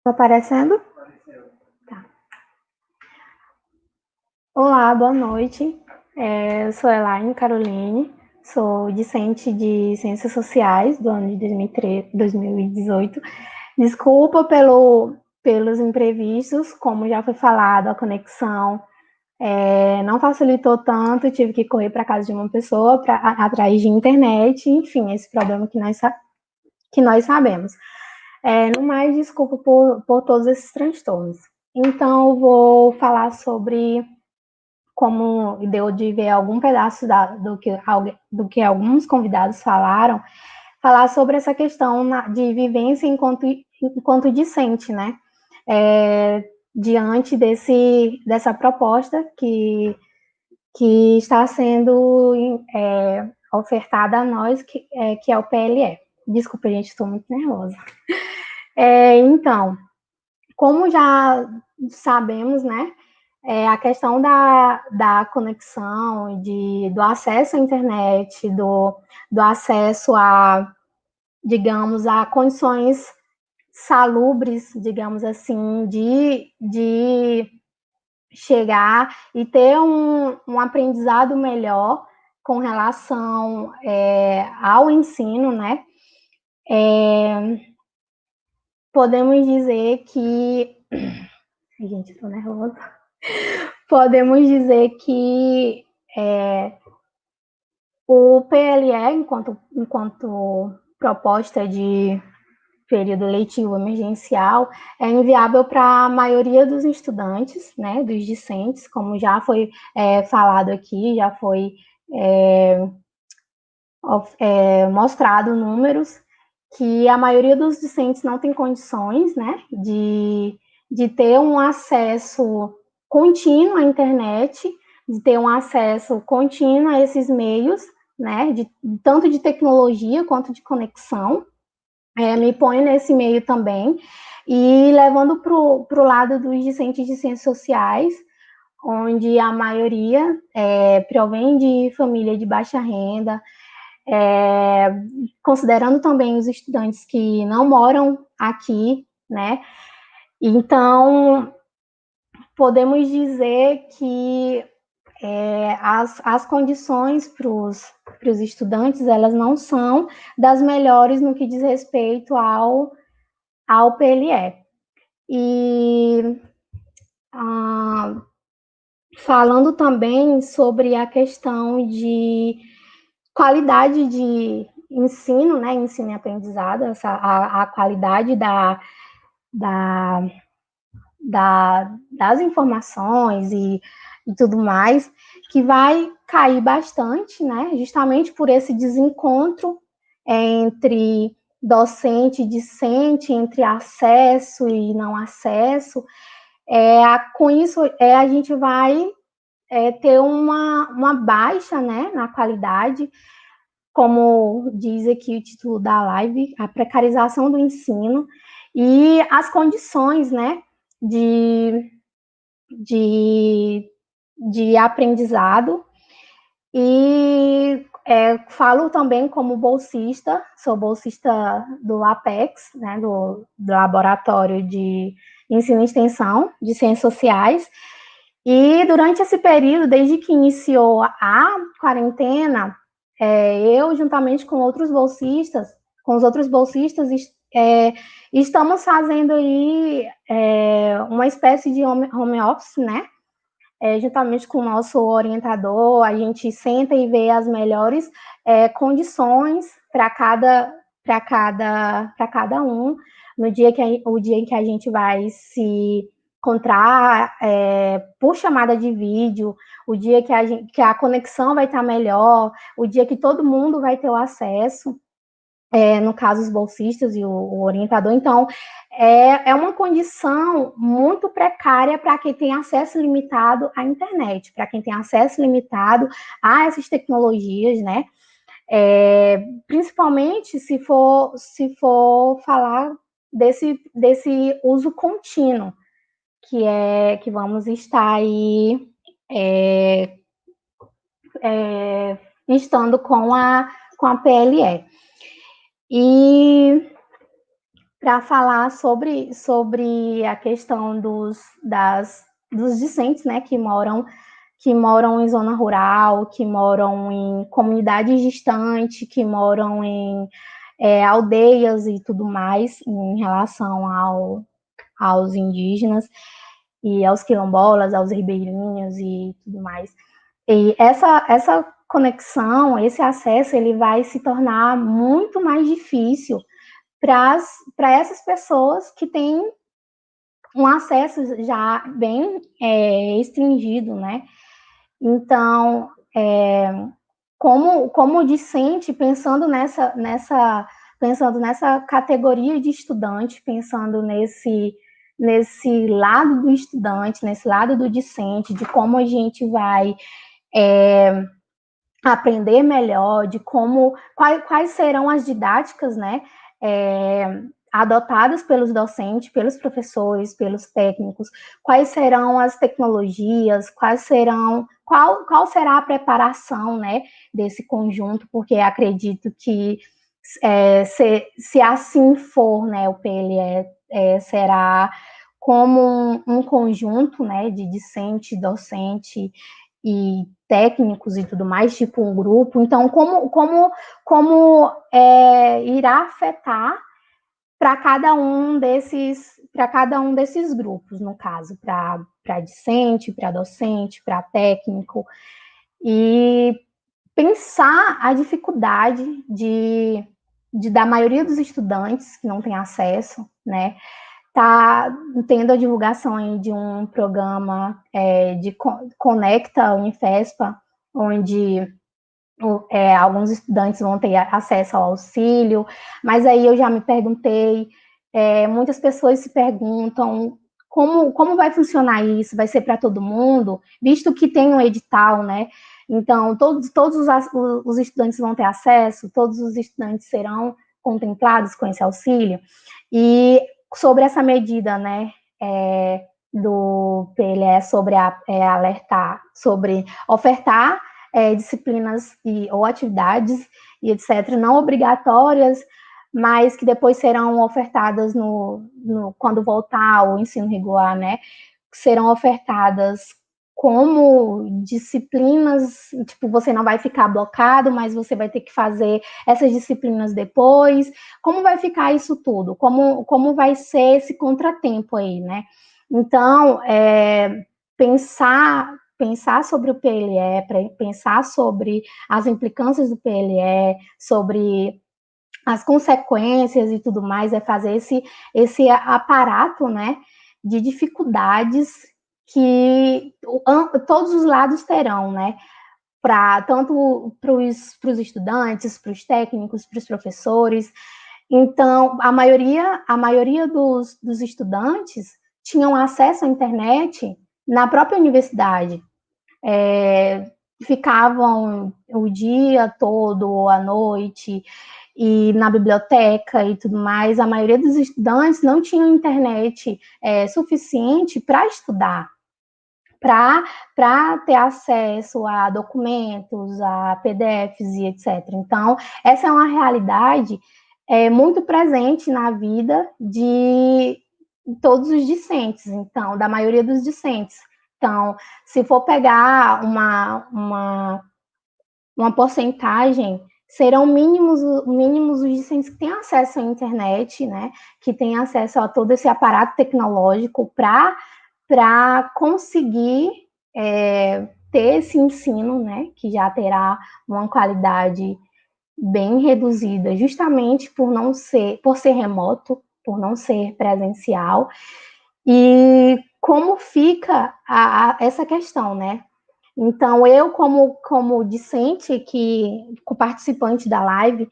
Tá aparecendo? Tá. Olá, boa noite. Eu sou Elaine Caroline, sou discente de Ciências Sociais do ano de 2018. Desculpa pelos imprevistos, como já foi falado, a conexão não facilitou tanto, tive que correr para casa de uma pessoa atrás de internet, enfim, esse problema que nós sabemos. No mais, desculpa por todos esses transtornos. Então, eu vou falar sobre, como deu de ver algum pedaço do que alguns convidados falaram, falar sobre essa questão de vivência enquanto discente, né? Diante dessa proposta que está sendo ofertada a nós, que é o PLE. Desculpa, gente, estou muito nervosa. Então, como já sabemos, né, a questão da conexão, do acesso à internet, do acesso digamos, a condições salubres, digamos assim, de chegar e ter um aprendizado melhor com relação ao ensino, né? Podemos dizer que... Gente, estou nervosa. Podemos dizer que o PLE, enquanto proposta de período letivo emergencial, é inviável para a maioria dos estudantes, né, dos discentes, como já foi falado aqui, já foi mostrado números, que a maioria dos discentes não tem condições, né, de ter um acesso contínuo à internet, de ter um acesso contínuo a esses meios, né, tanto de tecnologia quanto de conexão. Me ponho nesse meio também, e levando para o lado dos discentes de ciências sociais, onde a maioria provém de família de baixa renda, considerando também os estudantes que não moram aqui, né? Então, podemos dizer que as condições para os estudantes, elas não são das melhores no que diz respeito ao PLE. E falando também sobre a questão de qualidade de ensino, né, ensino e aprendizado, a qualidade das informações e tudo mais, que vai cair bastante, né, justamente por esse desencontro entre docente e discente, entre acesso e não acesso. Com isso, a gente vai ter uma baixa, né, na qualidade, como diz aqui o título da live, a precarização do ensino e as condições, né, de aprendizado. E falo também como bolsista, sou bolsista do APEX, né, do Laboratório de Ensino e Extensão de Ciências Sociais, e durante esse período, desde que iniciou a quarentena, eu, juntamente com os outros bolsistas, estamos fazendo aí uma espécie de home office, né? Juntamente com o nosso orientador, a gente senta e vê as melhores condições para cada um, o dia em que a gente vai se encontrar por chamada de vídeo, o dia que a conexão vai estar melhor, o dia que todo mundo vai ter o acesso, no caso os bolsistas e o orientador. Então, é uma condição muito precária para quem tem acesso limitado à internet, para quem tem acesso limitado a essas tecnologias, né? Principalmente se for falar desse uso contínuo, que vamos estar aí estando com a PLE. E para falar sobre a questão dos discentes, né, que que moram em zona rural, que moram em comunidades distantes, que moram em aldeias e tudo mais, em relação aos indígenas e aos quilombolas, aos ribeirinhos e tudo mais. E essa conexão, esse acesso, ele vai se tornar muito mais difícil para essas pessoas que têm um acesso já bem restringido, né? Então, como discente, pensando nessa categoria de estudante, pensando nesse lado do estudante, nesse lado do discente, de como a gente vai aprender melhor, de quais serão as didáticas, né, adotadas pelos docentes, pelos professores, pelos técnicos, quais serão as tecnologias, qual será a preparação, né, desse conjunto, porque acredito que se assim for, né, o PLE será como um conjunto, né, de discente, docente e técnicos e tudo mais, tipo um grupo. Então, como irá afetar para cada um desses grupos, no caso, para discente, para docente, para técnico, e pensar a dificuldade da maioria dos estudantes que não tem acesso, né, está tendo a divulgação aí de um programa de Conecta Unifespa, onde alguns estudantes vão ter acesso ao auxílio, mas aí eu já me perguntei, muitas pessoas se perguntam como vai funcionar isso, vai ser para todo mundo, visto que tem um edital, né? Então, todos os estudantes vão ter acesso, todos os estudantes serão contemplados com esse auxílio, e sobre essa medida, né, do PLE sobre alertar, sobre ofertar disciplinas ou atividades e etc., não obrigatórias, mas que depois serão ofertadas quando voltar o ensino regular, né, serão ofertadas como disciplinas, tipo, você não vai ficar blocado, mas você vai ter que fazer essas disciplinas depois. Como vai ficar isso tudo? Como vai ser esse contratempo aí, né? Então, pensar sobre o PLE, pensar sobre as implicâncias do PLE, sobre as consequências e tudo mais, fazer esse aparato, né, de dificuldades que todos os lados terão, né, tanto para os estudantes, para os técnicos, para os professores. Então, a maioria dos estudantes tinham acesso à internet na própria universidade, ficavam o dia todo, à noite, e na biblioteca e tudo mais. A maioria dos estudantes não tinha internet suficiente para estudar, para ter acesso a documentos, a PDFs e etc. Então, essa é uma realidade muito presente na vida de todos os discentes, então, da maioria dos discentes. Então, se for pegar uma porcentagem, serão mínimos os discentes que têm acesso à internet, né, que têm acesso a todo esse aparato tecnológico para conseguir ter esse ensino, né, que já terá uma qualidade bem reduzida, justamente por ser remoto, por não ser presencial. E como fica essa questão, né? Então, eu, como discente, como participante da live,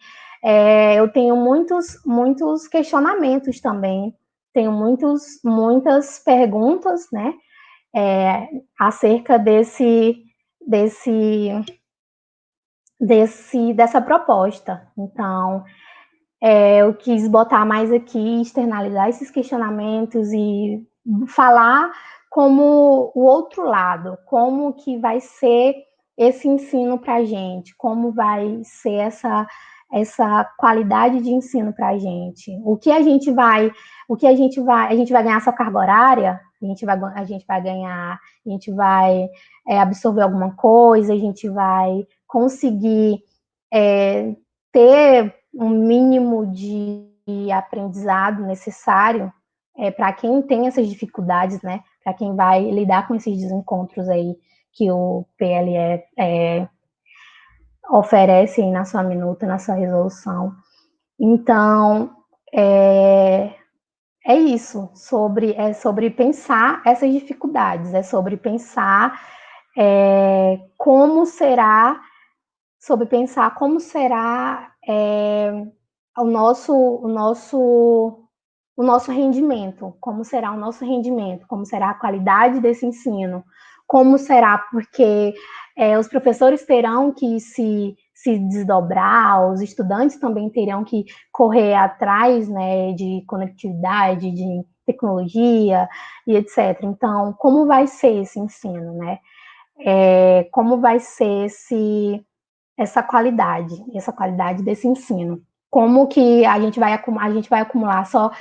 eu tenho muitos questionamentos também, tenho muitas perguntas, né, acerca dessa proposta. Então, eu quis botar mais aqui, externalizar esses questionamentos e falar como o outro lado, como que vai ser esse ensino para a gente, como vai ser essa qualidade de ensino para a gente. A gente vai ganhar essa carga horária, a gente vai ganhar, a gente vai absorver alguma coisa, a gente vai conseguir ter um mínimo de aprendizado necessário para quem tem essas dificuldades, né? Para quem vai lidar com esses desencontros aí que o PLE oferece na sua minuta, na sua resolução. Então, é isso, sobre pensar essas dificuldades, é sobre pensar como será, o nosso rendimento, como será o nosso rendimento, como será a qualidade desse ensino, como será, porque os professores terão que se desdobrar, os estudantes também terão que correr atrás, né, de conectividade, de tecnologia e etc. Então, como vai ser esse ensino, né? Como vai ser essa qualidade desse ensino? Como que a gente vai acumular só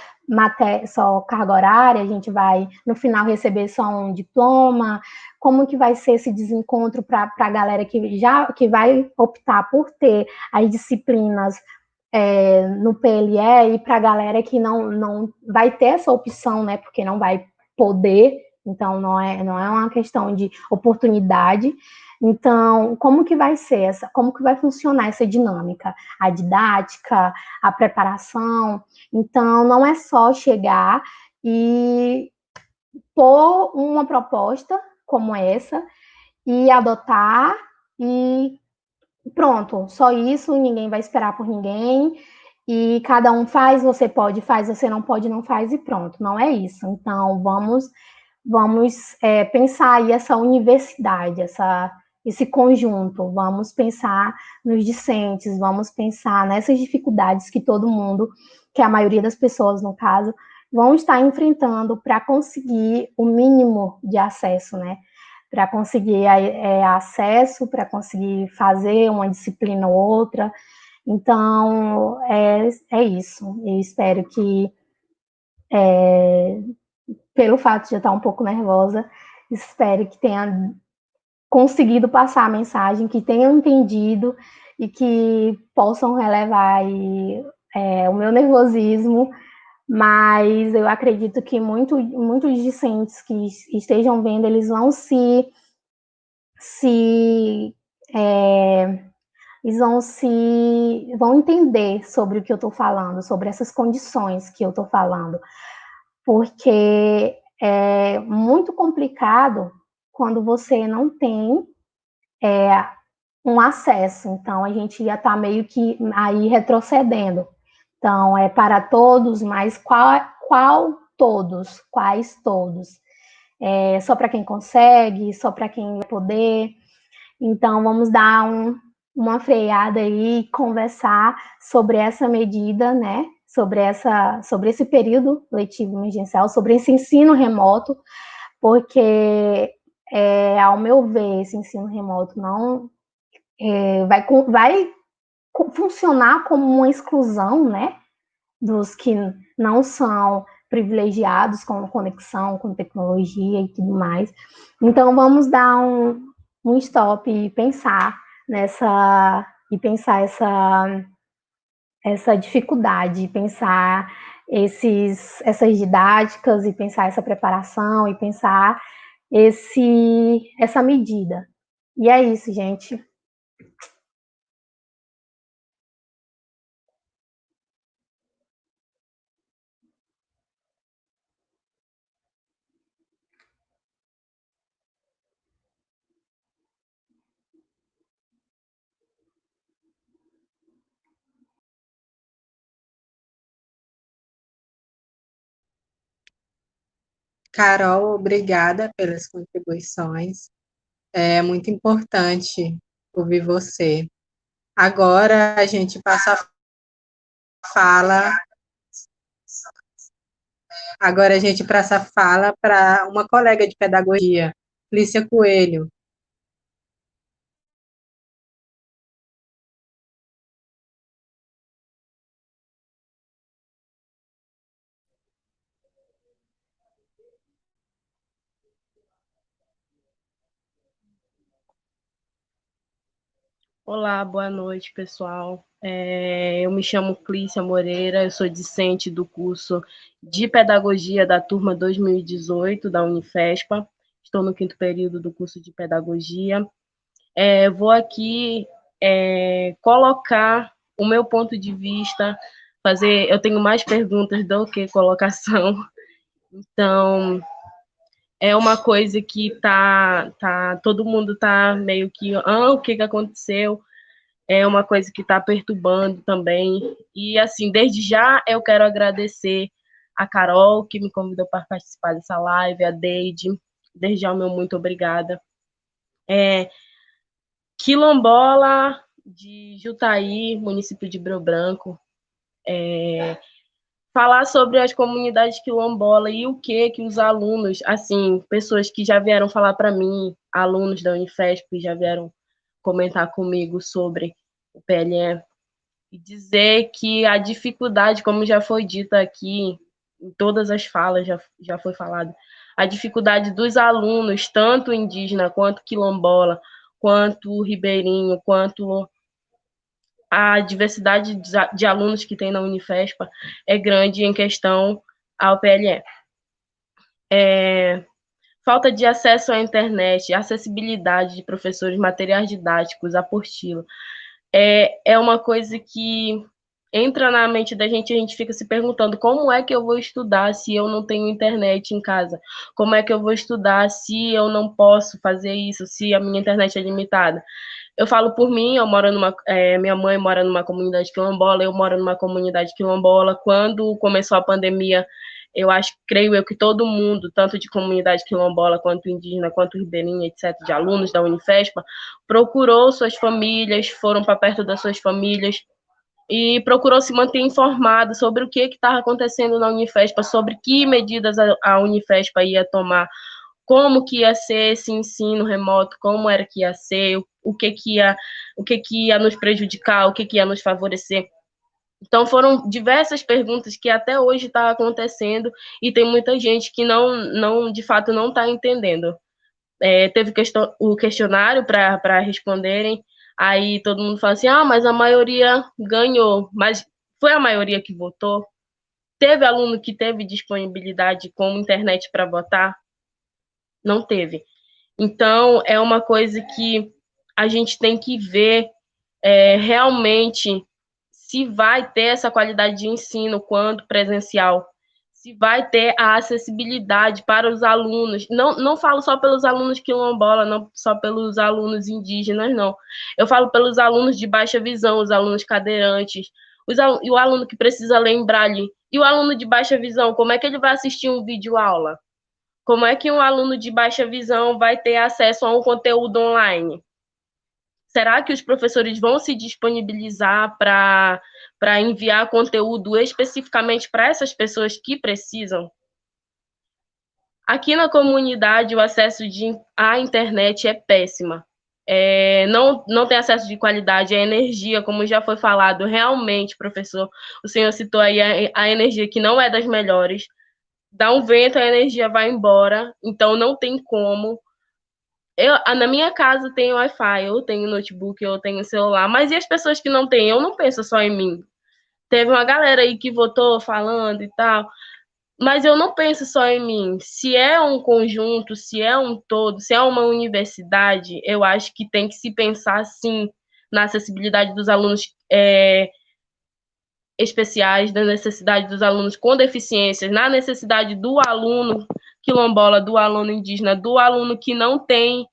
carga horária, a gente vai, no final, receber só um diploma? Como que vai ser esse desencontro para a galera que vai optar por ter as disciplinas no PLE e para a galera que não vai ter essa opção, né, porque não vai poder, então não é uma questão de oportunidade. Então, como que vai ser como que vai funcionar essa dinâmica? A didática, a preparação. Então, não é só chegar e pôr uma proposta como essa e adotar e pronto, só isso, ninguém vai esperar por ninguém, e cada um faz, você pode, faz, você não pode, não faz, e pronto, não é isso. Então, vamos pensar aí essa universidade, esse conjunto, vamos pensar nos discentes, vamos pensar nessas dificuldades que todo mundo, que a maioria das pessoas, no caso, vão estar enfrentando para conseguir o mínimo de acesso, né? Para conseguir acesso, para conseguir fazer uma disciplina ou outra. Então, é isso. Eu espero que, pelo fato de eu estar um pouco nervosa, espero que tenha conseguido passar a mensagem, que tenham entendido e que possam relevar aí, o meu nervosismo, mas eu acredito que muitos discentes que estejam vendo, eles vão vão entender sobre o que eu estou falando, sobre essas condições que eu estou falando, porque é muito complicado quando você não tem um acesso. Então, a gente ia estar meio que aí retrocedendo. Então, é para todos, mas qual todos? Quais todos? Só para quem consegue, só para quem vai poder. Então, vamos dar uma freada aí e conversar sobre essa medida, né? Sobre esse período letivo emergencial, sobre esse ensino remoto, porque, ao meu ver, esse ensino remoto não vai funcionar como uma exclusão, né? Dos que não são privilegiados com conexão, com tecnologia e tudo mais. Então, vamos dar um stop e pensar essa dificuldade, pensar essas didáticas e pensar essa preparação e pensar essa medida. E é isso, gente. Carol, obrigada pelas contribuições. É muito importante ouvir você. Agora a gente passa a fala. Agora a gente passa a fala para uma colega de pedagogia, Lícia Coelho. Olá, boa noite, pessoal. Eu me chamo Clícia Moreira, eu sou discente do curso de Pedagogia da turma 2018 da Unifespa. Estou no 5º período do curso de Pedagogia. Vou aqui colocar o meu ponto de vista, eu tenho mais perguntas do que colocação, então é uma coisa que todo mundo tá meio que, o que aconteceu? É uma coisa que está perturbando também. E, assim, desde já eu quero agradecer a Carol, que me convidou para participar dessa live, a Deide. Desde já, meu muito obrigada. Quilombola de Jutaí, município de Breu Branco. Falar sobre as comunidades quilombola e o que os alunos, assim, pessoas que já vieram falar para mim, alunos da Unifesp, que já vieram comentar comigo sobre o PLE, e dizer que a dificuldade, como já foi dita aqui, em todas as falas já foi falado, a dificuldade dos alunos, tanto indígena, quanto quilombola, quanto ribeirinho, quanto a diversidade de alunos que tem na Unifespa é grande em questão ao PLE. Falta de acesso à internet, acessibilidade de professores, materiais didáticos, apostila. É uma coisa que entra na mente da gente, a gente fica se perguntando como é que eu vou estudar se eu não tenho internet em casa? Como é que eu vou estudar se eu não posso fazer isso, se a minha internet é limitada? Eu falo por mim, minha mãe mora numa comunidade quilombola, eu moro numa comunidade quilombola. Quando começou a pandemia, creio eu que todo mundo, tanto de comunidade quilombola, quanto indígena, quanto ribeirinha, etc., de alunos da Unifespa, procurou suas famílias, foram para perto das suas famílias e procurou se manter informado sobre o que estava acontecendo na Unifespa, sobre que medidas a Unifespa ia tomar, como que ia ser esse ensino remoto, como era que ia ser, o que ia nos prejudicar, o que ia nos favorecer. Então, foram diversas perguntas que até hoje está acontecendo e tem muita gente que de fato, não está entendendo. Teve o questionário para responderem, aí todo mundo fala assim, mas a maioria ganhou, mas foi a maioria que votou? Teve aluno que teve disponibilidade com internet para votar? Não teve. Então, é uma coisa que a gente tem que ver realmente se vai ter essa qualidade de ensino quanto presencial, se vai ter a acessibilidade para os alunos. Não falo só pelos alunos quilombola, não só pelos alunos indígenas, não. Eu falo pelos alunos de baixa visão, os alunos cadeirantes, e o aluno que precisa ler em braille. E o aluno de baixa visão, como é que ele vai assistir um vídeo aula? Como é que um aluno de baixa visão vai ter acesso a um conteúdo online? Será que os professores vão se disponibilizar para enviar conteúdo especificamente para essas pessoas que precisam? Aqui na comunidade, o acesso à internet é péssima. Não tem acesso de qualidade, a energia, como já foi falado, realmente, professor, o senhor citou aí a energia que não é das melhores. Dá um vento, a energia vai embora, então não tem como. Na minha casa tem Wi-Fi, eu tenho notebook, eu tenho celular, mas e as pessoas que não têm? Eu não penso só em mim. Teve uma galera aí que votou falando e tal, mas eu não penso só em mim. Se é um conjunto, se é um todo, se é uma universidade, eu acho que tem que se pensar, sim, na acessibilidade dos alunos especiais, da necessidade dos alunos com deficiências, na necessidade do aluno quilombola, do aluno indígena, do aluno que não tem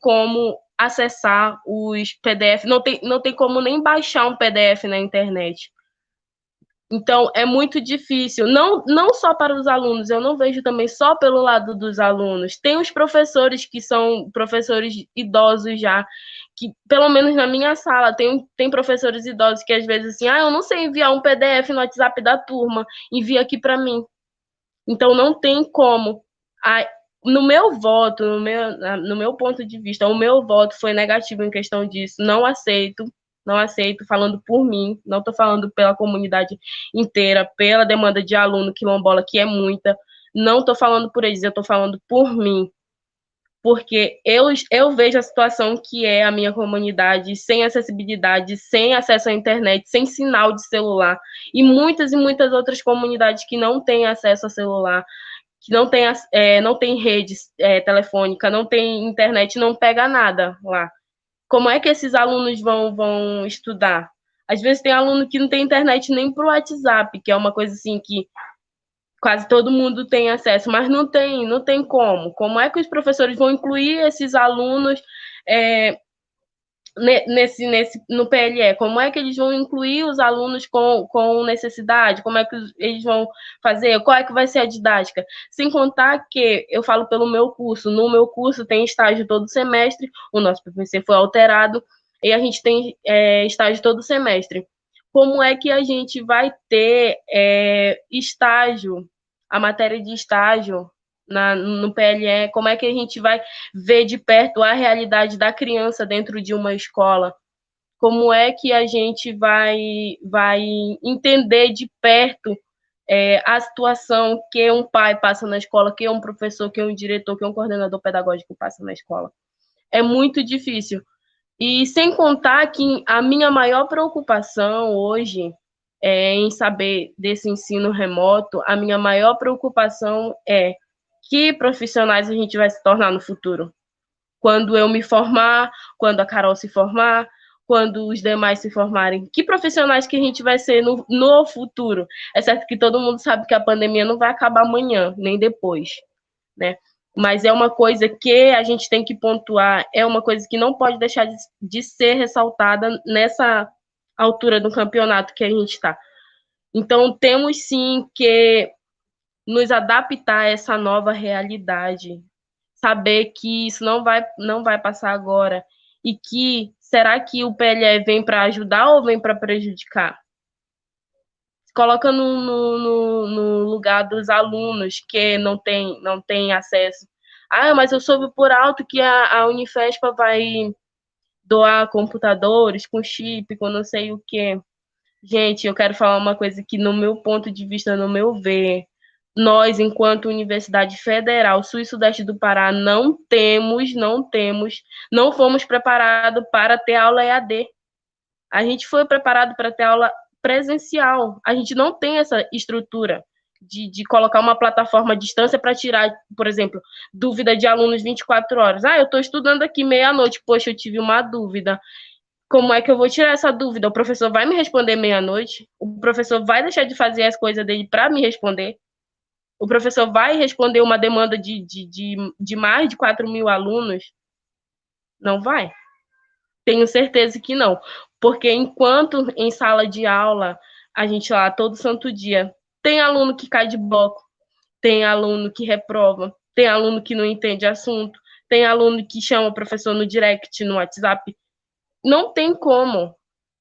como acessar os PDF, não tem como nem baixar um PDF na internet. Então, é muito difícil, não só para os alunos, eu não vejo também só pelo lado dos alunos. Tem os professores que são professores idosos já, que, pelo menos na minha sala, tem professores idosos que às vezes assim, eu não sei enviar um PDF no WhatsApp da turma, envia aqui para mim. Então, não tem como. No meu voto, no meu ponto de vista, o meu voto foi negativo em questão disso. Não aceito, falando por mim, não estou falando pela comunidade inteira, pela demanda de aluno quilombola, que é muita. Não estou falando por eles, eu estou falando por mim. porque eu vejo a situação que é a minha comunidade, sem acessibilidade, sem acesso à internet, sem sinal de celular, e muitas outras comunidades que não têm acesso a celular, que não tem rede telefônica, não tem internet, não pega nada lá. Como é que esses alunos vão estudar? Às vezes tem aluno que não tem internet nem para o WhatsApp, que é uma coisa assim que quase todo mundo tem acesso, mas não tem como. Como é que os professores vão incluir esses alunos no PLE? Como é que eles vão incluir os alunos com necessidade? Como é que eles vão fazer? Qual é que vai ser a didática? Sem contar que, eu falo pelo meu curso, no meu curso tem estágio todo semestre, o nosso PPC foi alterado, e a gente tem estágio todo semestre. Como é que a gente vai ter estágio, a matéria de estágio no PLE? Como é que a gente vai ver de perto a realidade da criança dentro de uma escola? Como é que a gente vai entender de perto a situação que um pai passa na escola, que um professor, que um diretor, que um coordenador pedagógico passa na escola? É muito difícil. E sem contar que a minha maior preocupação hoje em saber desse ensino remoto, a minha maior preocupação é que profissionais a gente vai se tornar no futuro. Quando eu me formar, quando a Carol se formar, quando os demais se formarem, que profissionais que a gente vai ser no futuro? É certo que todo mundo sabe que a pandemia não vai acabar amanhã, nem depois, né? Mas é uma coisa que a gente tem que pontuar, é uma coisa que não pode deixar de ser ressaltada nessa altura do campeonato que a gente está. Então, temos sim que nos adaptar a essa nova realidade, saber que isso não vai passar agora, e que, será que o PLE vem para ajudar ou vem para prejudicar? Coloca no lugar dos alunos que não tem acesso. Ah, mas eu soube por alto que a Unifespa vai doar computadores com chip, com não sei o quê. Gente, eu quero falar uma coisa que, no meu ponto de vista, no meu ver, nós, enquanto Universidade Federal Sul e Sudeste do Pará, não fomos preparados para ter aula EAD. A gente foi preparado para ter aula presencial. A gente não tem essa estrutura de colocar uma plataforma à distância para tirar, por exemplo, dúvida de alunos 24 horas. Ah, eu estou estudando aqui meia-noite, poxa, eu tive uma dúvida. Como é que eu vou tirar essa dúvida? O professor vai me responder meia-noite? O professor vai deixar de fazer as coisas dele para me responder? O professor vai responder uma demanda de mais de 4.000 alunos? Não vai. Tenho certeza que não. Porque enquanto em sala de aula, a gente lá todo santo dia, tem aluno que cai de bloco, tem aluno que reprova, tem aluno que não entende assunto, tem aluno que chama o professor no direct, no WhatsApp. Não tem como.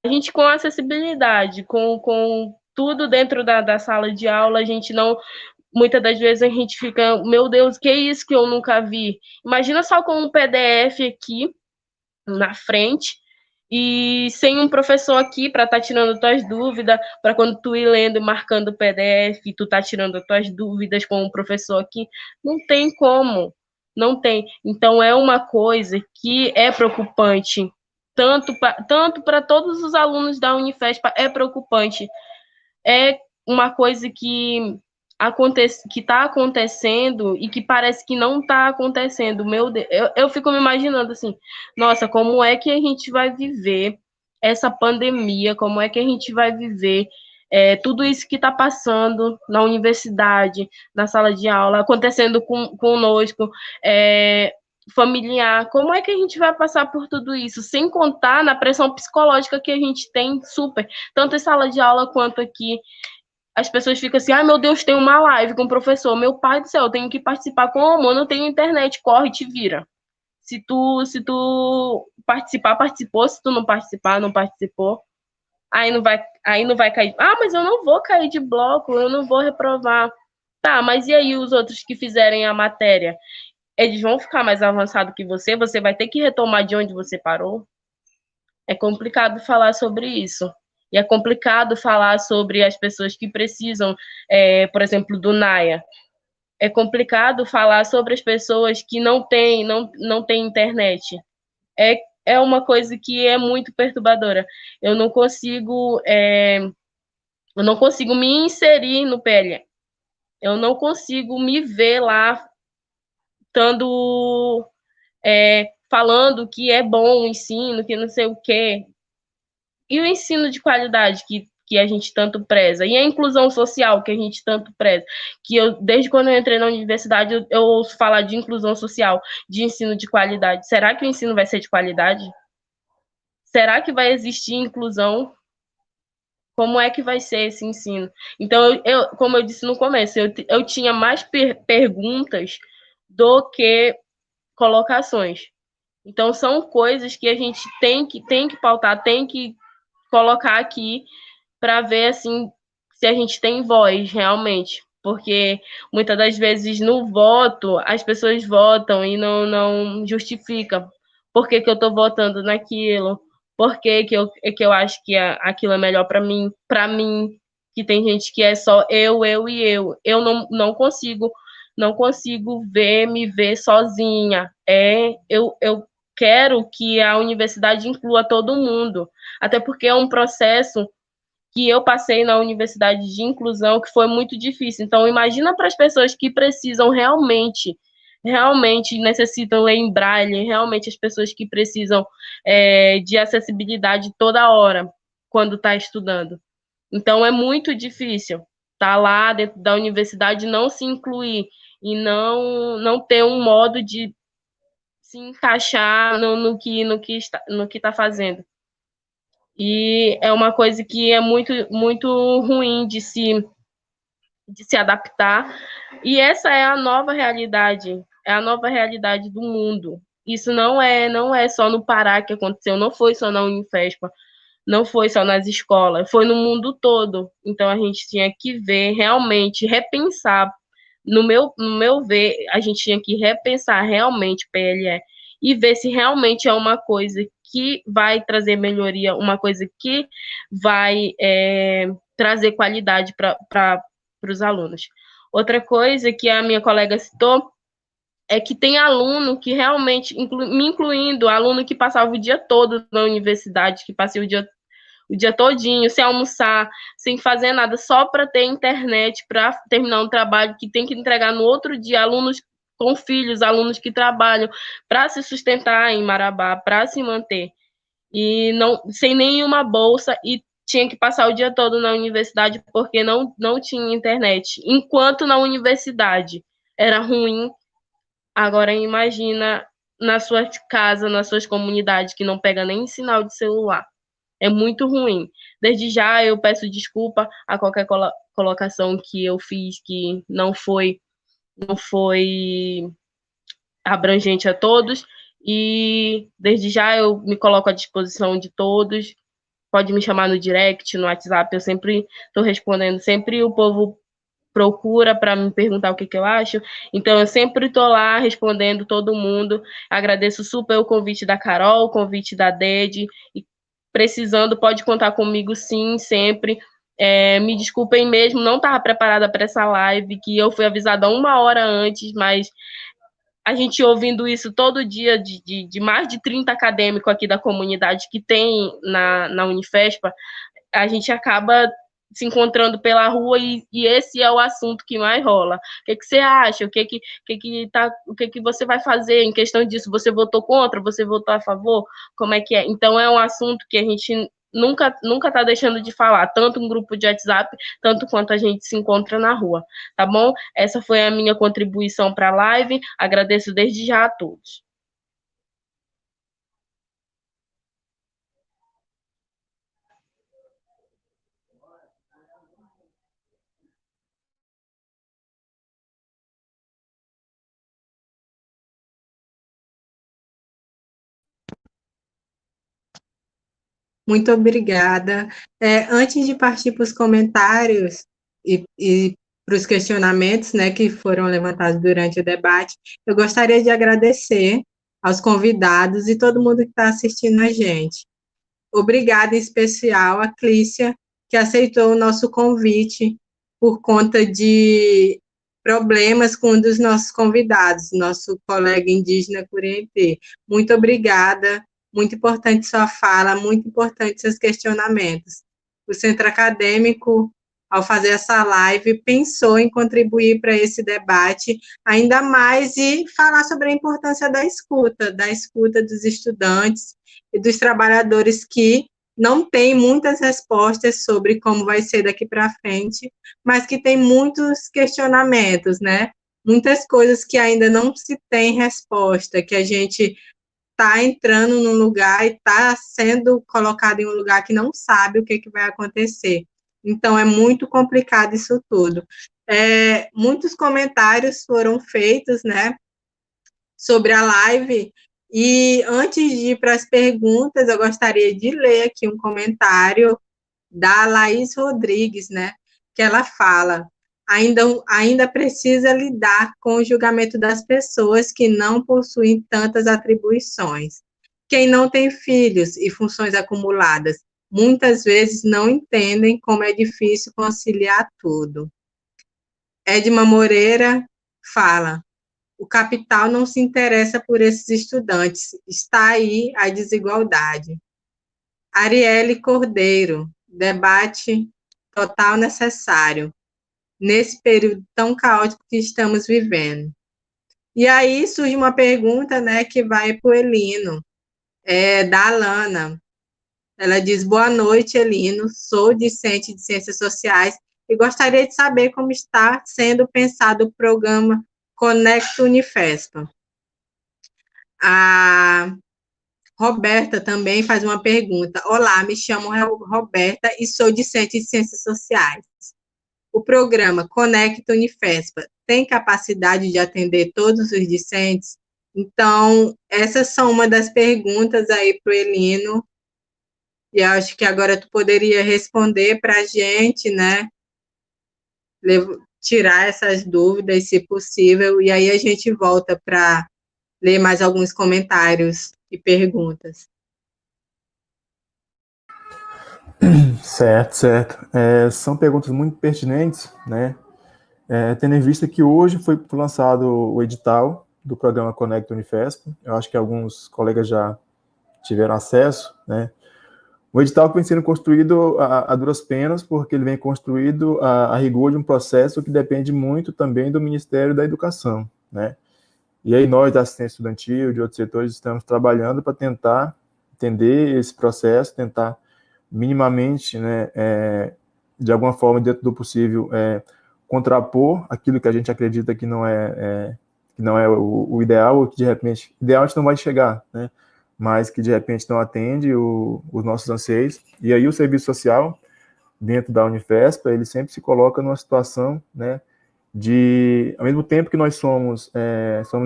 A gente, com acessibilidade, com tudo dentro da sala de aula, a gente não... Muitas das vezes a gente fica, meu Deus, que é isso que eu nunca vi? Imagina só com um PDF aqui na frente e sem um professor aqui para estar tirando tuas dúvidas, para quando tu ir lendo e marcando o PDF, tu tá tirando tuas dúvidas com um professor aqui. Não tem como. Não tem. Então, é uma coisa que é preocupante. Tanto para todos os alunos da Unifespa, é preocupante. É uma coisa que está acontecendo e que parece que não está acontecendo. Meu Deus, eu fico me imaginando assim, nossa, como é que a gente vai viver essa pandemia? Como é que a gente vai viver tudo isso que está passando na universidade, na sala de aula, acontecendo conosco, familiar? Como é que a gente vai passar por tudo isso? Sem contar na pressão psicológica que a gente tem super, tanto em sala de aula quanto aqui. As pessoas ficam assim, ai meu Deus, tem uma live com o professor, meu pai do céu, eu tenho que participar. Como? Eu não tenho internet, corre, te vira. Se tu participar, participou, se tu não participar, não participou. Aí não vai cair. Ah, mas eu não vou cair de bloco, eu não vou reprovar. Tá, mas e aí os outros que fizerem a matéria? Eles vão ficar mais avançados que você vai ter que retomar de onde você parou? É complicado falar sobre isso. E é complicado falar sobre as pessoas que precisam, por exemplo, do NAIA. é complicado falar sobre as pessoas que não têm internet. É uma coisa que é muito perturbadora. Eu não consigo me inserir no PLE. Eu não consigo me ver lá estando falando que é bom o ensino, que não sei o quê. E o ensino de qualidade que a gente tanto preza, e a inclusão social que a gente tanto preza, que desde quando eu entrei na universidade, eu ouço falar de inclusão social, de ensino de qualidade. Será que o ensino vai ser de qualidade? Será que vai existir inclusão? Como é que vai ser esse ensino? Então, como eu disse no começo, eu tinha mais perguntas do que colocações. Então, são coisas que a gente tem que pautar, tem que colocar aqui para ver assim se a gente tem voz realmente, porque muitas das vezes no voto as pessoas votam e não justificam por que eu estou votando naquilo, por que eu acho que aquilo é melhor para mim, que tem gente que é só eu e eu não consigo me ver sozinha. Eu quero que a universidade inclua todo mundo, até porque é um processo que eu passei na universidade de inclusão que foi muito difícil. Então, imagina para as pessoas que precisam realmente necessitam ler em braille, realmente as pessoas que precisam de acessibilidade toda hora quando está estudando. Então, é muito difícil estar lá dentro da universidade, não se incluir e não ter um modo de se encaixar no que está fazendo. E é uma coisa que é muito, muito ruim de se adaptar. E essa é a nova realidade do mundo. Isso não é só no Pará que aconteceu, não foi só na Unifespa, não foi só nas escolas, foi no mundo todo. Então a gente tinha que ver, realmente, repensar. No meu ver, a gente tinha que repensar realmente o PLE e ver se realmente é uma coisa que vai trazer melhoria, uma coisa que vai trazer qualidade para os alunos. Outra coisa que a minha colega citou é que tem aluno que realmente, me incluindo, aluno que passava o dia todo na universidade, que passei o dia todinho, sem almoçar, sem fazer nada, só para ter internet, para terminar um trabalho que tem que entregar no outro dia, alunos com filhos, alunos que trabalham para se sustentar em Marabá, para se manter, e não sem nenhuma bolsa, e tinha que passar o dia todo na universidade porque não tinha internet. Enquanto na universidade era ruim, agora imagina na sua casa, nas suas comunidades, que não pega nem sinal de celular. É muito ruim. Desde já eu peço desculpa a qualquer colocação que eu fiz que não foi abrangente a todos, e desde já eu me coloco à disposição de todos. Pode me chamar no direct, no WhatsApp, eu sempre estou respondendo, sempre o povo procura para me perguntar o que eu acho, então eu sempre estou lá respondendo todo mundo. Agradeço super o convite da Carol, o convite da Dede, e precisando pode contar comigo sim, sempre. Me desculpem mesmo, não estava preparada para essa live, que eu fui avisada 1 hora antes, mas a gente ouvindo isso todo dia de mais de 30 acadêmicos aqui da comunidade que tem na Unifespa, a gente acaba se encontrando pela rua e esse é o assunto que mais rola. O que você acha? O que você vai fazer em questão disso? Você votou contra? Você votou a favor? Como é que é? Então é um assunto que a gente nunca está deixando de falar, tanto um grupo de WhatsApp, tanto quanto a gente se encontra na rua, tá bom? Essa foi a minha contribuição para a live, agradeço desde já a todos. Muito obrigada. Antes de partir para os comentários e para os questionamentos, né, que foram levantados durante o debate, eu gostaria de agradecer aos convidados e todo mundo que está assistindo a gente. Obrigada em especial a Clícia, que aceitou o nosso convite por conta de problemas com um dos nossos convidados, nosso colega indígena Curientê. Muito obrigada, muito importante sua fala, muito importante seus questionamentos. O Centro Acadêmico, ao fazer essa live, pensou em contribuir para esse debate, ainda mais, e falar sobre a importância da escuta dos estudantes e dos trabalhadores que não têm muitas respostas sobre como vai ser daqui para frente, mas que tem muitos questionamentos, né? Muitas coisas que ainda não se tem resposta, que a gente está entrando num lugar e está sendo colocado em um lugar que não sabe o que vai acontecer. Então, é muito complicado isso tudo. Muitos comentários foram feitos, né, sobre a live, e antes de ir para as perguntas, eu gostaria de ler aqui um comentário da Laís Rodrigues, né, que ela fala: ainda precisa lidar com o julgamento das pessoas que não possuem tantas atribuições. Quem não tem filhos e funções acumuladas, muitas vezes não entendem como é difícil conciliar tudo. Edma Moreira fala: o capital não se interessa por esses estudantes, está aí a desigualdade. Arielle Cordeiro: debate total necessário, nesse período tão caótico que estamos vivendo. E aí surge uma pergunta, né, que vai para o Elino, da Alana. Ela diz: boa noite, Elino, sou discente de Ciências Sociais e gostaria de saber como está sendo pensado o programa Conecta Unifespa. A Roberta também faz uma pergunta: olá, me chamo Roberta e sou discente de Ciências Sociais. O programa Conecta Unifespa tem capacidade de atender todos os discentes? Então, essas são uma das perguntas aí para o Elino, e acho que agora tu poderia responder para a gente, né, tirar essas dúvidas, se possível, e aí a gente volta para ler mais alguns comentários e perguntas. Certo. São perguntas muito pertinentes, né? Tendo em vista que hoje foi lançado o edital do programa Conecta Unifespa. Eu acho que alguns colegas já tiveram acesso, né? O edital que vem sendo construído a duras penas, porque ele vem construído a rigor de um processo que depende muito também do Ministério da Educação, né? E aí nós, da assistência estudantil, de outros setores, estamos trabalhando para tentar entender esse processo, tentar minimamente, né, de alguma forma, dentro do possível, contrapor aquilo que a gente acredita que não é o ideal, ou que de repente, ideal a gente não vai chegar, né, mas que de repente não atende os nossos anseios. E aí o serviço social, dentro da Unifespa, ele sempre se coloca numa situação, né, ao mesmo tempo que nós somos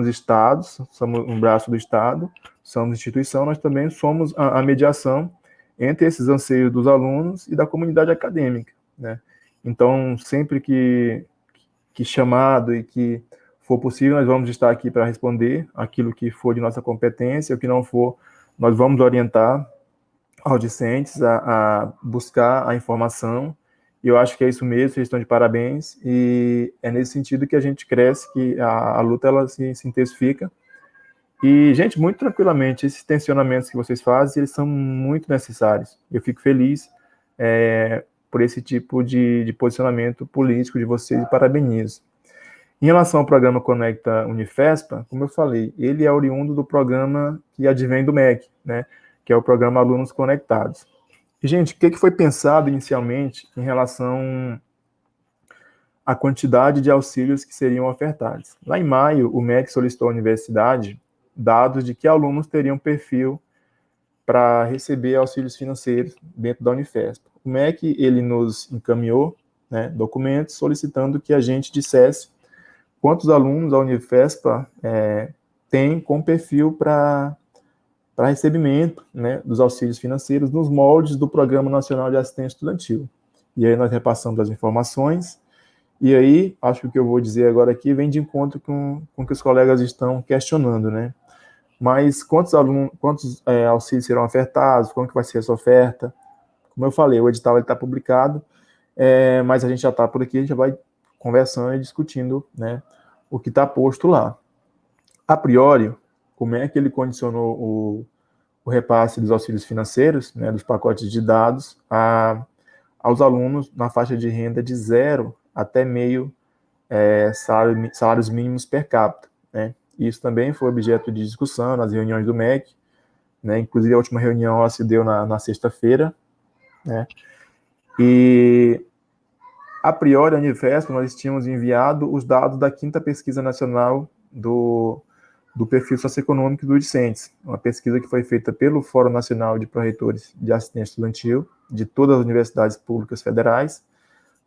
estados, somos um braço do Estado, somos instituição, nós também somos a mediação entre esses anseios dos alunos e da comunidade acadêmica, né? Então, sempre que chamado e que for possível, nós vamos estar aqui para responder aquilo que for de nossa competência, o que não for, nós vamos orientar aos discentes a buscar a informação. E eu acho que é isso mesmo, vocês estão de parabéns, e é nesse sentido que a gente cresce, que a luta ela se intensifica. E, gente, muito tranquilamente, esses tensionamentos que vocês fazem, eles são muito necessários. Eu fico feliz por esse tipo de posicionamento político de vocês e parabenizo. Em relação ao programa Conecta Unifespa, como eu falei, ele é oriundo do programa que advém do MEC, né, que é o programa Alunos Conectados. E, gente, o que foi pensado inicialmente em relação à quantidade de auxílios que seriam ofertados? Lá em maio, o MEC solicitou à universidade dados de que alunos teriam perfil para receber auxílios financeiros dentro da Unifespa. O MEC, ele nos encaminhou, né, documentos solicitando que a gente dissesse quantos alunos a Unifespa tem com perfil para recebimento, né, dos auxílios financeiros nos moldes do Programa Nacional de Assistência Estudantil. E aí nós repassamos as informações, e aí, acho que o que eu vou dizer agora aqui vem de encontro com o que os colegas estão questionando, né? Mas quantos auxílios serão ofertados, como que vai ser essa oferta? Como eu falei, o edital está publicado, mas a gente já está por aqui, a gente já vai conversando e discutindo, né, o que está posto lá. A priori, como é que ele condicionou o repasse dos auxílios financeiros, né, dos pacotes de dados, aos alunos na faixa de renda de 0 até meio salários mínimos per capita, né? Isso também foi objeto de discussão nas reuniões do MEC, né? Inclusive a última reunião ela se deu na sexta-feira, né? E a priori, a Unifesp, nós tínhamos enviado os dados da 5ª Pesquisa Nacional do Perfil Socioeconômico dos Discentes, uma pesquisa que foi feita pelo Fórum Nacional de Pró-Reitores de Assistência Estudantil, de todas as universidades públicas federais.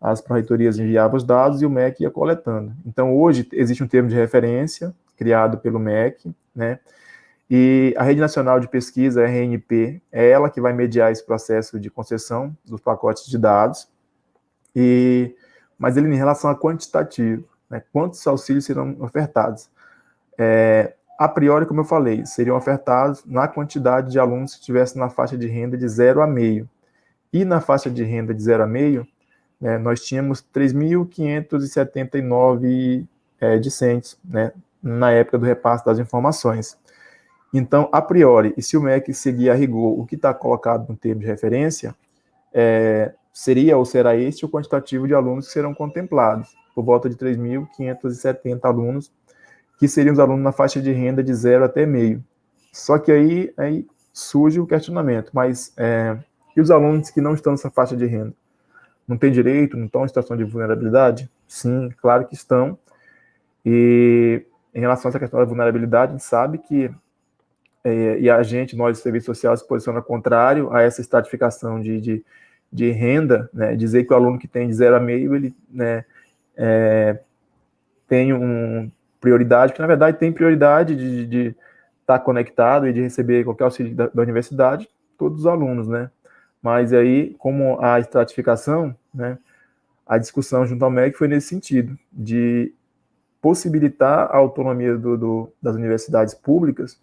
As pró-reitorias enviavam os dados e o MEC ia coletando. Então, hoje, existe um termo de referência criado pelo MEC, né? E a Rede Nacional de Pesquisa, a RNP, é ela que vai mediar esse processo de concessão dos pacotes de dados. Mas ele, em relação a quantitativo, né? Quantos auxílios serão ofertados? A priori, como eu falei, seriam ofertados na quantidade de alunos que estivessem na faixa de renda de 0 a meio. E na faixa de renda de 0 a meio, né, nós tínhamos 3.579 discentes, né, na época do repasse das informações. Então, a priori, e se o MEC seguir a rigor o que está colocado no termo de referência, seria ou será este o quantitativo de alunos que serão contemplados, por volta de 3.570 alunos, que seriam os alunos na faixa de renda de 0 até meio. Só que aí surge o questionamento, mas e os alunos que não estão nessa faixa de renda? Não têm direito, não estão em situação de vulnerabilidade? Sim, claro que estão. E em relação a essa questão da vulnerabilidade, a gente sabe que, e a gente, nós do Serviço Social, se posiciona contrário a essa estratificação de renda, né, dizer que o aluno que tem de 0 a meio, ele, né, tem prioridade, que na verdade tem prioridade de estar conectado e de receber qualquer auxílio da universidade, todos os alunos, né? Mas aí, como a estratificação, né, a discussão junto ao MEC foi nesse sentido, de possibilitar a autonomia das universidades públicas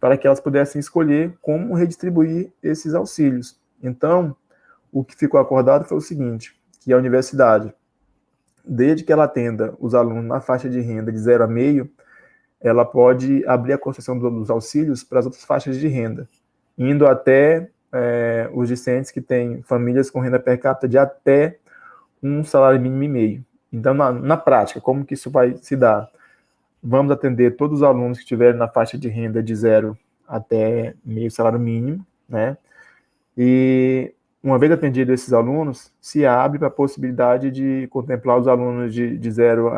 para que elas pudessem escolher como redistribuir esses auxílios. Então, o que ficou acordado foi o seguinte, que a universidade, desde que ela atenda os alunos na faixa de renda de 0 a meio, ela pode abrir a concessão dos auxílios para as outras faixas de renda, indo até os discentes que têm famílias com renda per capita de até um salário mínimo e meio. Então, na prática, como que isso vai se dar? Vamos atender todos os alunos que estiverem na faixa de renda de 0 até meio salário mínimo, né? E uma vez atendidos esses alunos, se abre para a possibilidade de contemplar os alunos de 0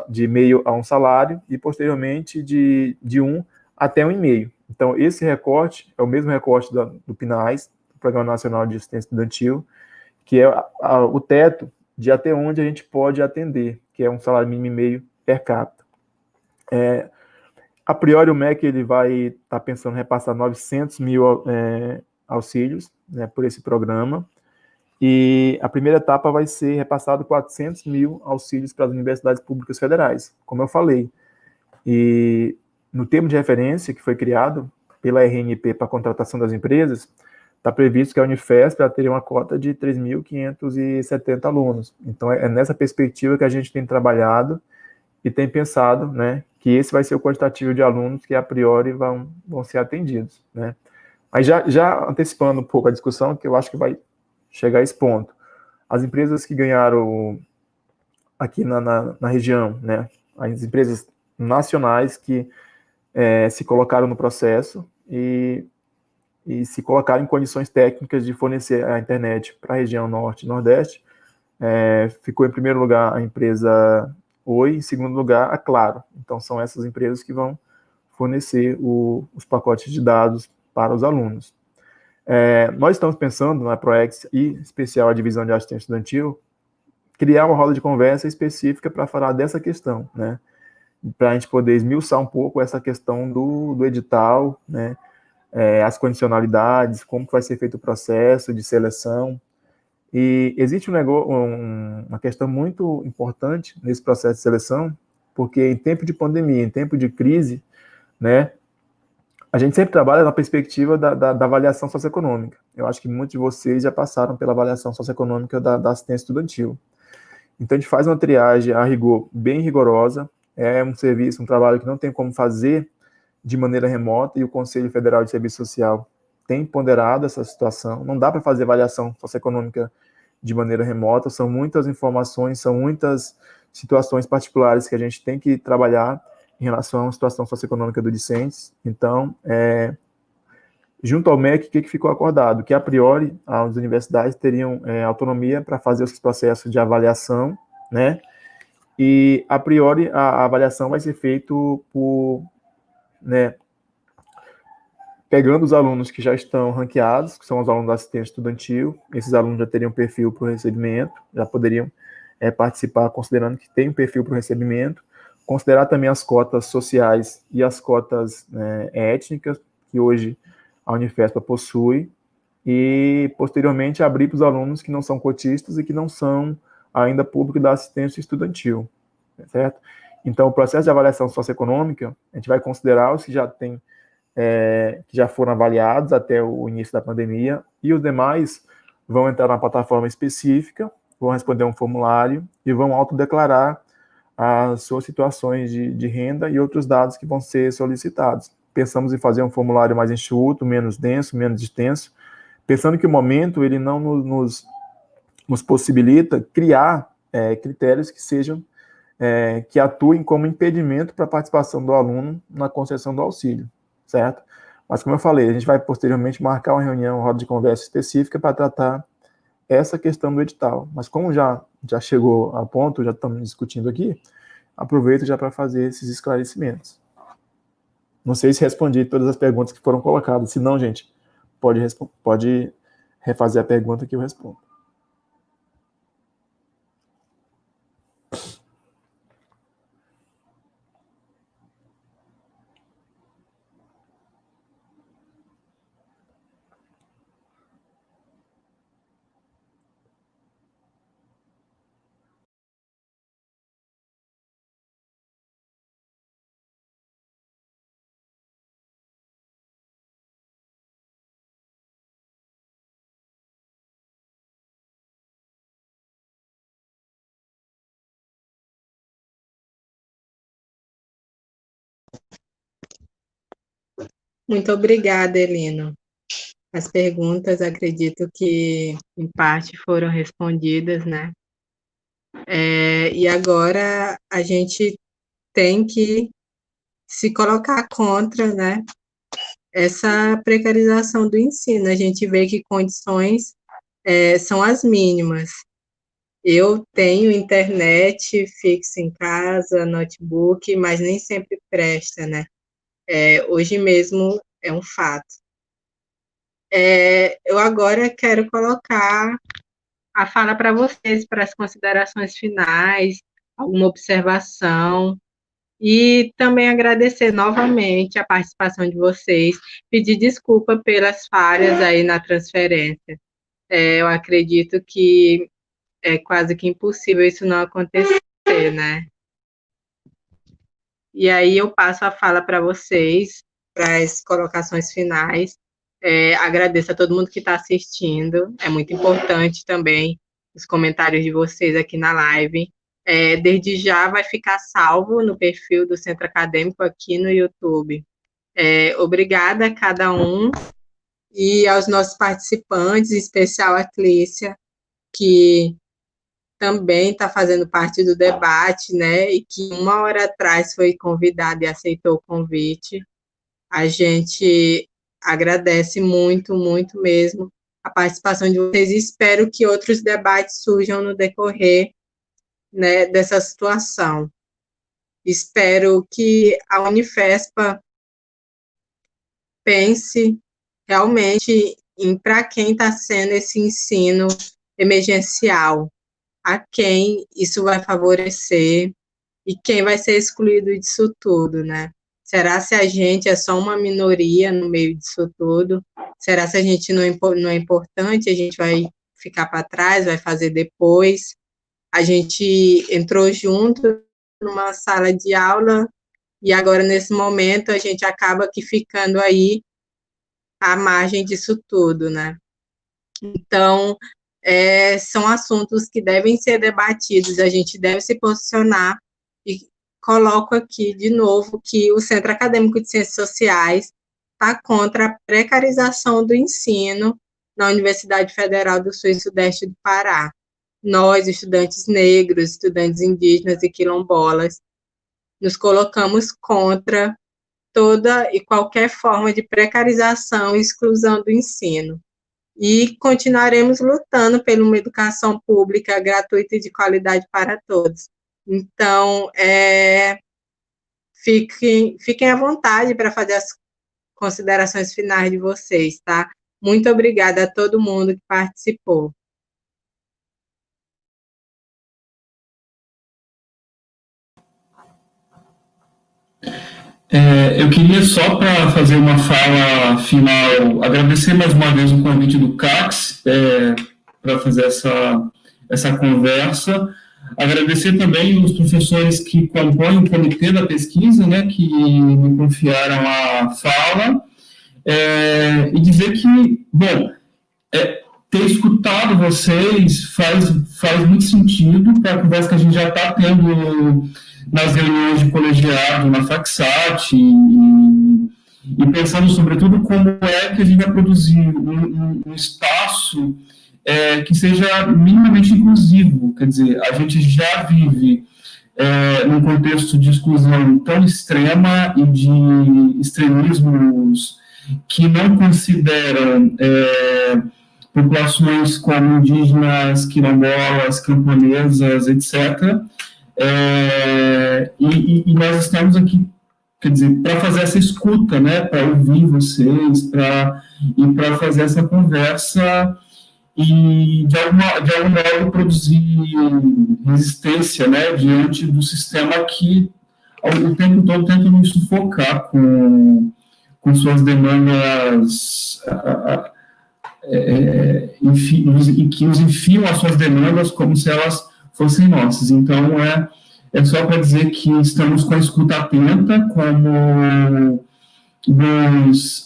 de meio a um salário e, posteriormente, de 1 até 1,5. Então, esse recorte é o mesmo recorte do PNAES, do Programa Nacional de Assistência Estudantil, que é o teto de até onde a gente pode atender, que é um salário mínimo e meio per capita. A priori, o MEC ele vai estar pensando em repassar 900 mil auxílios, né, por esse programa, e a primeira etapa vai ser repassado 400 mil auxílios para as universidades públicas federais, como eu falei. E no termo de referência que foi criado pela RNP para a contratação das empresas, está previsto que a Unifesp teria uma cota de 3.570 alunos. Então, é nessa perspectiva que a gente tem trabalhado e tem pensado, né, que esse vai ser o quantitativo de alunos que, a priori, vão ser atendidos, né. Mas já antecipando um pouco a discussão, que eu acho que vai chegar a esse ponto. As empresas que ganharam aqui na região, né, as empresas nacionais que se colocaram no processo e se colocaram em condições técnicas de fornecer a internet para a região norte e nordeste, ficou em primeiro lugar a empresa Oi, em segundo lugar a Claro. Então, são essas empresas que vão fornecer os pacotes de dados para os alunos. Nós estamos pensando na ProEx e, em especial, a Divisão de Assistência Estudantil, criar uma roda de conversa específica para falar dessa questão, né? Para a gente poder esmiuçar um pouco essa questão do edital, né? As condicionalidades, como que vai ser feito o processo de seleção. E existe uma questão muito importante nesse processo de seleção, porque em tempo de pandemia, em tempo de crise, né, a gente sempre trabalha na perspectiva da avaliação socioeconômica. Eu acho que muitos de vocês já passaram pela avaliação socioeconômica da assistência estudantil. Então, a gente faz uma triagem a rigor bem rigorosa, é um serviço, um trabalho que não tem como fazer de maneira remota, e o Conselho Federal de Serviço Social tem ponderado essa situação. Não dá para fazer avaliação socioeconômica de maneira remota, são muitas informações, são muitas situações particulares que a gente tem que trabalhar em relação à situação socioeconômica do discente. Então, junto ao MEC, o que ficou acordado? Que, a priori, as universidades teriam autonomia para fazer os processos de avaliação, né? E, a priori, a avaliação vai ser feita por, né, pegando os alunos que já estão ranqueados, que são os alunos da assistência estudantil. Esses alunos já teriam perfil para o recebimento, já poderiam participar, considerando que tem um perfil para o recebimento. Considerar também as cotas sociais e as cotas étnicas, que hoje a Unifespa possui, e, posteriormente, abrir para os alunos que não são cotistas e que não são ainda público da assistência estudantil, certo? Então, o processo de avaliação socioeconômica, a gente vai considerar os que já têm, que já foram avaliados até o início da pandemia, e os demais vão entrar na plataforma específica, vão responder um formulário e vão autodeclarar as suas situações de renda e outros dados que vão ser solicitados. Pensamos em fazer um formulário mais enxuto, menos denso, menos extenso, pensando que o momento ele não nos possibilita criar critérios que sejam, que atuem como impedimento para a participação do aluno na concessão do auxílio, certo? Mas, como eu falei, a gente vai posteriormente marcar uma reunião, uma roda de conversa específica para tratar essa questão do edital. Mas como já chegou a ponto, já estamos discutindo aqui, aproveito já para fazer esses esclarecimentos. Não sei se respondi todas as perguntas que foram colocadas. Se não, gente, pode refazer a pergunta que eu respondo. Muito obrigada, Elino. As perguntas, acredito que, em parte, foram respondidas, né? E agora a gente tem que se colocar contra, né, essa precarização do ensino. A gente vê que condições são as mínimas. Eu tenho internet fixa em casa, notebook, mas nem sempre presta, né? Hoje mesmo é um fato. Eu agora quero colocar a fala para vocês, para as considerações finais, alguma observação, e também agradecer novamente a participação de vocês, pedir desculpa pelas falhas aí na transferência. Eu acredito que é quase que impossível isso não acontecer, né? E aí eu passo a fala para vocês, para as colocações finais. Agradeço a todo mundo que está assistindo, é muito importante também os comentários de vocês aqui na live. Desde já vai ficar salvo no perfil do Centro Acadêmico aqui no YouTube. Obrigada a cada um e aos nossos participantes, em especial a Clícia, que também está fazendo parte do debate, né, e que 1 hora atrás foi convidada e aceitou o convite. A gente agradece muito, muito mesmo a participação de vocês e espero que outros debates surjam no decorrer, né, dessa situação. Espero que a Unifespa pense realmente em para quem está sendo esse ensino emergencial, a quem isso vai favorecer e quem vai ser excluído disso tudo, né? Será se a gente é só uma minoria no meio disso tudo? Será se a gente não é importante, a gente vai ficar para trás, vai fazer depois? A gente entrou junto numa sala de aula e agora, nesse momento, a gente acaba que ficando aí à margem disso tudo, né? Então, são assuntos que devem ser debatidos, a gente deve se posicionar, e coloco aqui de novo que o Centro Acadêmico de Ciências Sociais está contra a precarização do ensino na Universidade Federal do Sul e Sudeste do Pará. Nós, estudantes negros, estudantes indígenas e quilombolas, nos colocamos contra toda e qualquer forma de precarização e exclusão do ensino. E continuaremos lutando por uma educação pública gratuita e de qualidade para todos. Então, fiquem à vontade para fazer as considerações finais de vocês, tá? Muito obrigada a todo mundo que participou. Eu queria só, para fazer uma fala final, agradecer mais uma vez o convite do CACS para fazer essa conversa. Agradecer também os professores que compõem o comitê da pesquisa, né, que me confiaram a fala, e dizer que, bom, ter escutado vocês faz muito sentido para a conversa que a gente já está tendo nas reuniões de colegiado, na FACSAT, e pensando, sobretudo, como é que a gente vai produzir um espaço que seja minimamente inclusivo. Quer dizer, a gente já vive num contexto de exclusão tão extrema e de extremismos que não consideram populações como indígenas, quilombolas, camponesas, etc. E nós estamos aqui, quer dizer, para fazer essa escuta, né, para ouvir vocês, para fazer essa conversa e, de algum modo, produzir resistência, né, diante do sistema que, o tempo todo, tenta nos sufocar com suas demandas, e que nos enfiam as suas demandas como se elas fossem nossas. Então, é só para dizer que estamos com a escuta atenta, como bons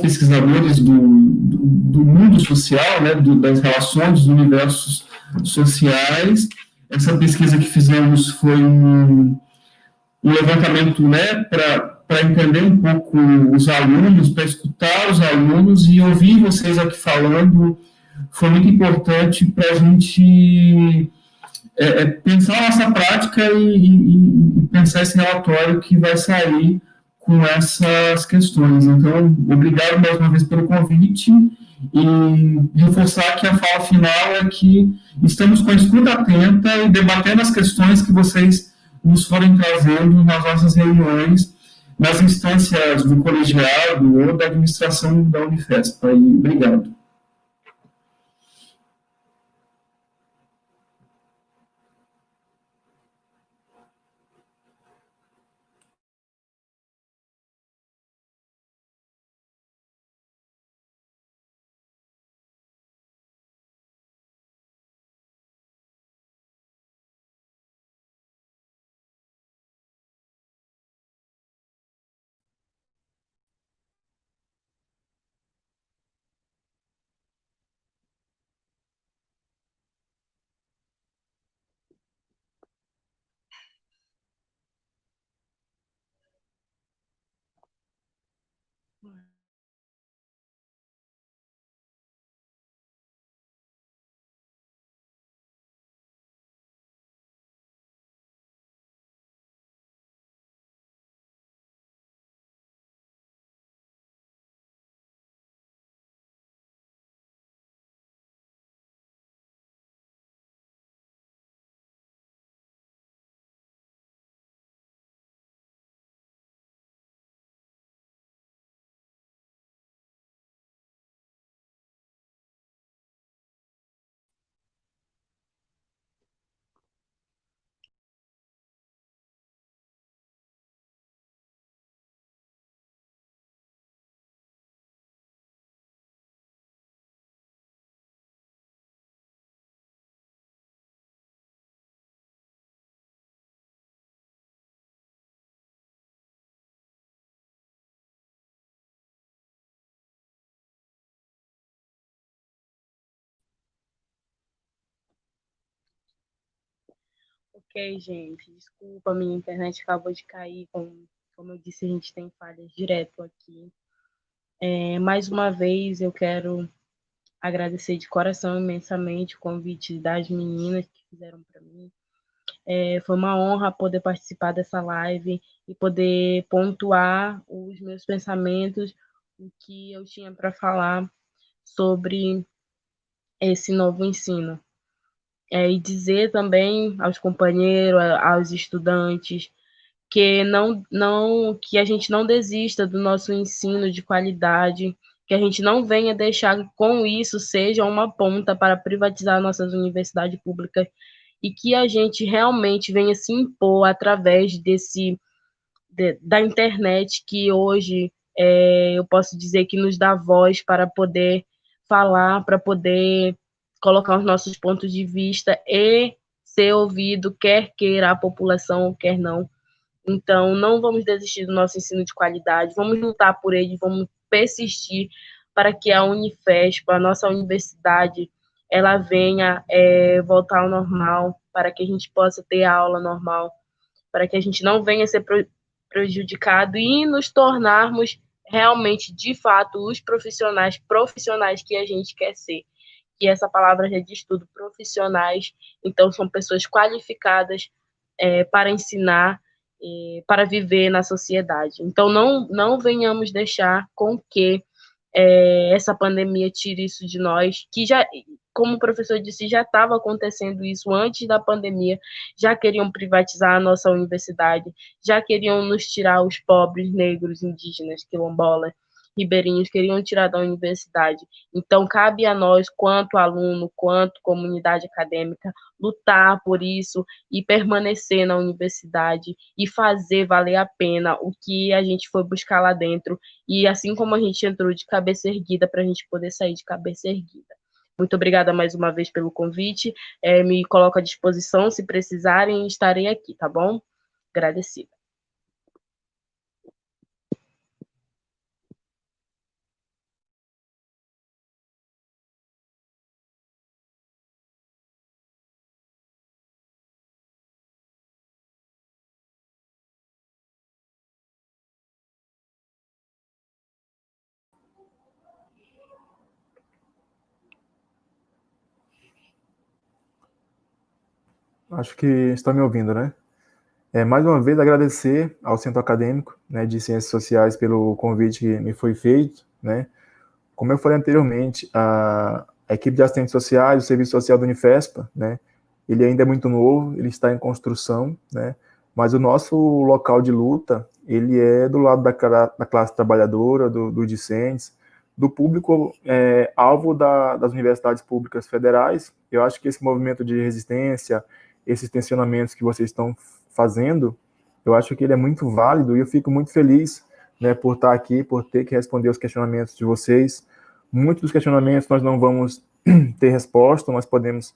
pesquisadores do mundo social, né, das relações, dos universos sociais. Essa pesquisa que fizemos foi um levantamento, né, para entender um pouco os alunos, para escutar os alunos e ouvir vocês aqui falando, foi muito importante para a gente pensar a nossa prática e pensar esse relatório que vai sair com essas questões. Então, obrigado mais uma vez pelo convite e reforçar que a fala final é que estamos com a escuta atenta e debatendo as questões que vocês nos forem trazendo nas nossas reuniões, nas instâncias do colegiado ou da administração da Unifesp. Obrigado. Ok, gente, desculpa, minha internet acabou de cair, como eu disse, a gente tem falhas direto aqui. Mais uma vez, eu quero agradecer de coração imensamente o convite das meninas que fizeram para mim. Foi uma honra poder participar dessa live e poder pontuar os meus pensamentos, o que eu tinha para falar sobre esse novo ensino. E dizer também aos companheiros, aos estudantes, que a gente não desista do nosso ensino de qualidade, que a gente não venha deixar que com isso seja uma ponta para privatizar nossas universidades públicas e que a gente realmente venha se impor através da internet, que hoje eu posso dizer que nos dá voz para poder falar, para poder colocar os nossos pontos de vista e ser ouvido, quer queira a população, quer não. Então, não vamos desistir do nosso ensino de qualidade, vamos lutar por ele, vamos persistir para que a Unifesp, a nossa universidade, ela venha voltar ao normal, para que a gente possa ter a aula normal, para que a gente não venha ser prejudicado e nos tornarmos realmente, de fato, os profissionais que a gente quer ser. E essa palavra já diz tudo, profissionais, então são pessoas qualificadas para ensinar, para viver na sociedade. Então, não venhamos deixar com que essa pandemia tire isso de nós, que já, como o professor disse, já estava acontecendo isso antes da pandemia, já queriam privatizar a nossa universidade, já queriam nos tirar os pobres, negros, indígenas, quilombolas, ribeirinhos, queriam tirar da universidade. Então, cabe a nós, quanto aluno, quanto comunidade acadêmica, lutar por isso e permanecer na universidade e fazer valer a pena o que a gente foi buscar lá dentro. E assim como a gente entrou de cabeça erguida, para a gente poder sair de cabeça erguida. Muito obrigada mais uma vez pelo convite. Me coloco à disposição, se precisarem, estarei aqui, tá bom? Agradecida. Acho que estão me ouvindo, né? Mais uma vez, agradecer ao Centro Acadêmico, né, de Ciências Sociais pelo convite que me foi feito, né? Como eu falei anteriormente, a equipe de assistentes sociais, o serviço social do Unifespa, né, ele ainda é muito novo, ele está em construção, né, mas o nosso local de luta, ele é do lado da classe trabalhadora, dos discentes, do público alvo das universidades públicas federais. Eu acho que esse movimento de resistência, esses tensionamentos que vocês estão fazendo, eu acho que ele é muito válido e eu fico muito feliz, né, por estar aqui, por ter que responder os questionamentos de vocês. Muitos dos questionamentos nós não vamos ter resposta, nós podemos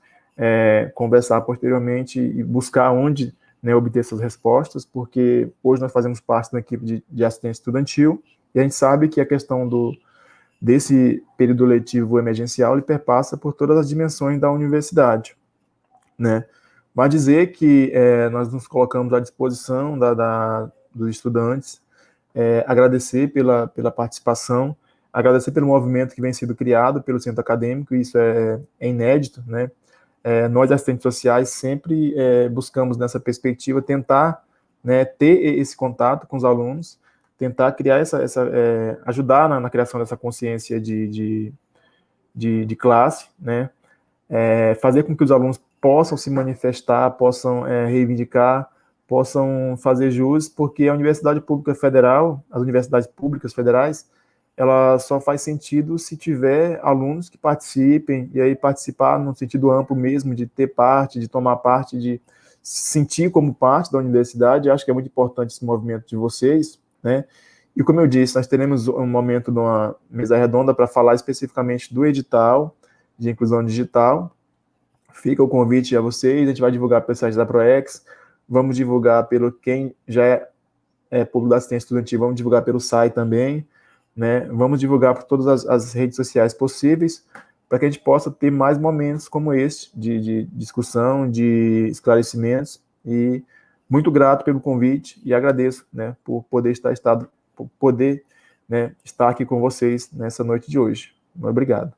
conversar posteriormente e buscar onde, né, obter essas respostas, porque hoje nós fazemos parte da equipe de assistência estudantil e a gente sabe que a questão desse período letivo emergencial ele perpassa por todas as dimensões da universidade, né? Mas dizer que nós nos colocamos à disposição dos estudantes, agradecer pela participação, agradecer pelo movimento que vem sendo criado pelo centro acadêmico, isso é inédito, né? Nós, assistentes sociais, sempre buscamos nessa perspectiva tentar, né, ter esse contato com os alunos, tentar criar ajudar na criação dessa consciência de classe, né? Fazer com que os alunos possam se manifestar, possam reivindicar, possam fazer jus, porque a Universidade Pública Federal, as universidades públicas federais, ela só faz sentido se tiver alunos que participem, e aí participar no sentido amplo mesmo, de ter parte, de tomar parte, de se sentir como parte da universidade. Acho que é muito importante esse movimento de vocês, né? E como eu disse, nós teremos um momento de uma mesa redonda para falar especificamente do edital de inclusão digital. Fica o convite a vocês, a gente vai divulgar pelo site da ProEx, vamos divulgar pelo quem já é público da assistência estudantil, vamos divulgar pelo site também, né? Vamos divulgar por todas as redes sociais possíveis, para que a gente possa ter mais momentos como este, de discussão, de esclarecimentos, E muito grato pelo convite e agradeço, né, por poder né, estar aqui com vocês nessa noite de hoje. Muito obrigado.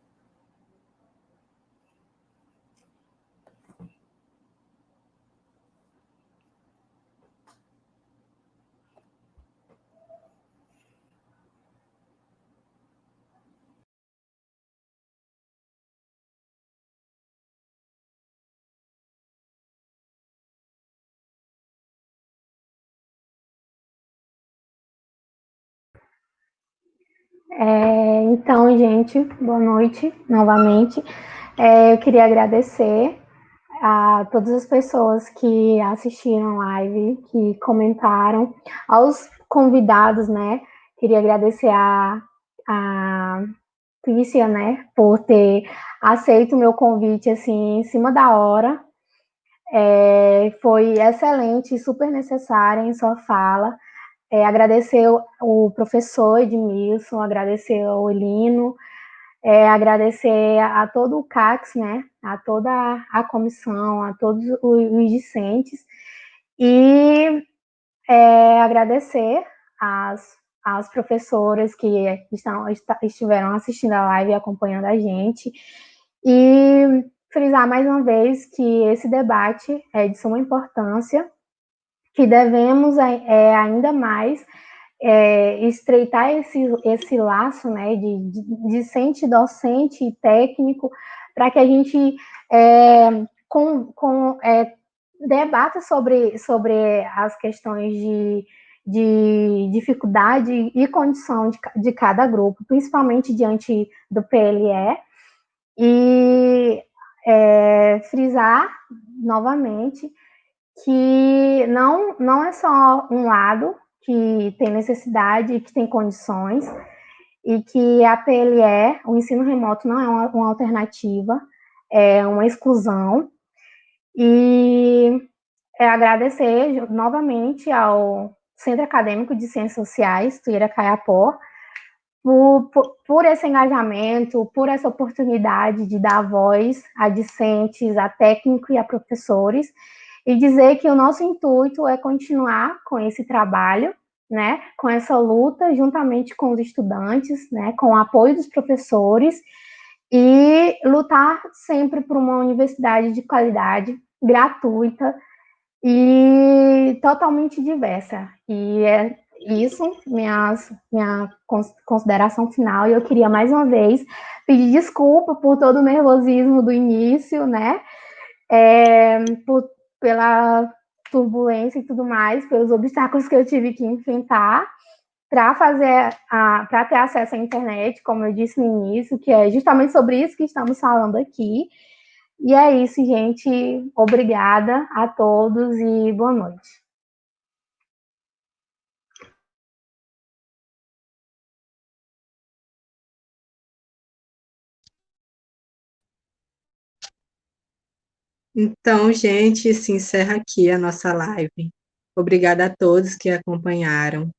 Então, gente, boa noite novamente. Eu queria agradecer a todas as pessoas que assistiram a live, que comentaram, aos convidados, né? Queria agradecer a Crícia, né, por ter aceito o meu convite, assim, em cima da hora. Foi excelente, super necessária em sua fala. Agradecer o professor Edmilson, agradecer ao Elino, agradecer a todo o CACS, né, a toda a comissão, a todos os discentes, e agradecer às professoras que estiveram assistindo a live e acompanhando a gente, e frisar mais uma vez que esse debate é de suma importância, que devemos ainda mais estreitar esse laço, né, de discente, docente e técnico, para que a gente debata sobre as questões de dificuldade e condição de cada grupo, principalmente diante do PLE, e frisar novamente que não é só um lado que tem necessidade e que tem condições, e que a PLE, o ensino remoto, não é uma alternativa, é uma exclusão. E agradecer novamente ao Centro Acadêmico de Ciências Sociais, Tuíra Caiapó, por esse engajamento, por essa oportunidade de dar voz a discentes, a técnicos e a professores, e dizer que o nosso intuito é continuar com esse trabalho, né, com essa luta, juntamente com os estudantes, né, com o apoio dos professores, e lutar sempre por uma universidade de qualidade, gratuita e totalmente diversa. E é isso, minha consideração final, e eu queria mais uma vez pedir desculpa por todo o nervosismo do início, né, pela turbulência e tudo mais, pelos obstáculos que eu tive que enfrentar para ter acesso à internet, como eu disse no início, que é justamente sobre isso que estamos falando aqui. E é isso, gente. Obrigada a todos e boa noite. Então, gente, se encerra aqui a nossa live. Obrigada a todos que acompanharam.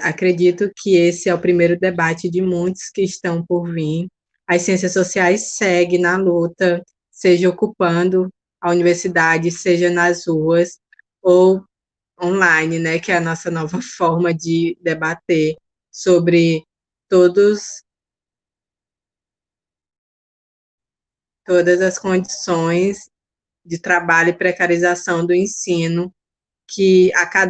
Acredito que esse é o primeiro debate de muitos que estão por vir. As ciências sociais seguem na luta, seja ocupando a universidade, seja nas ruas ou online, né, que é a nossa nova forma de debater sobre todas as condições de trabalho e precarização do ensino, que a cada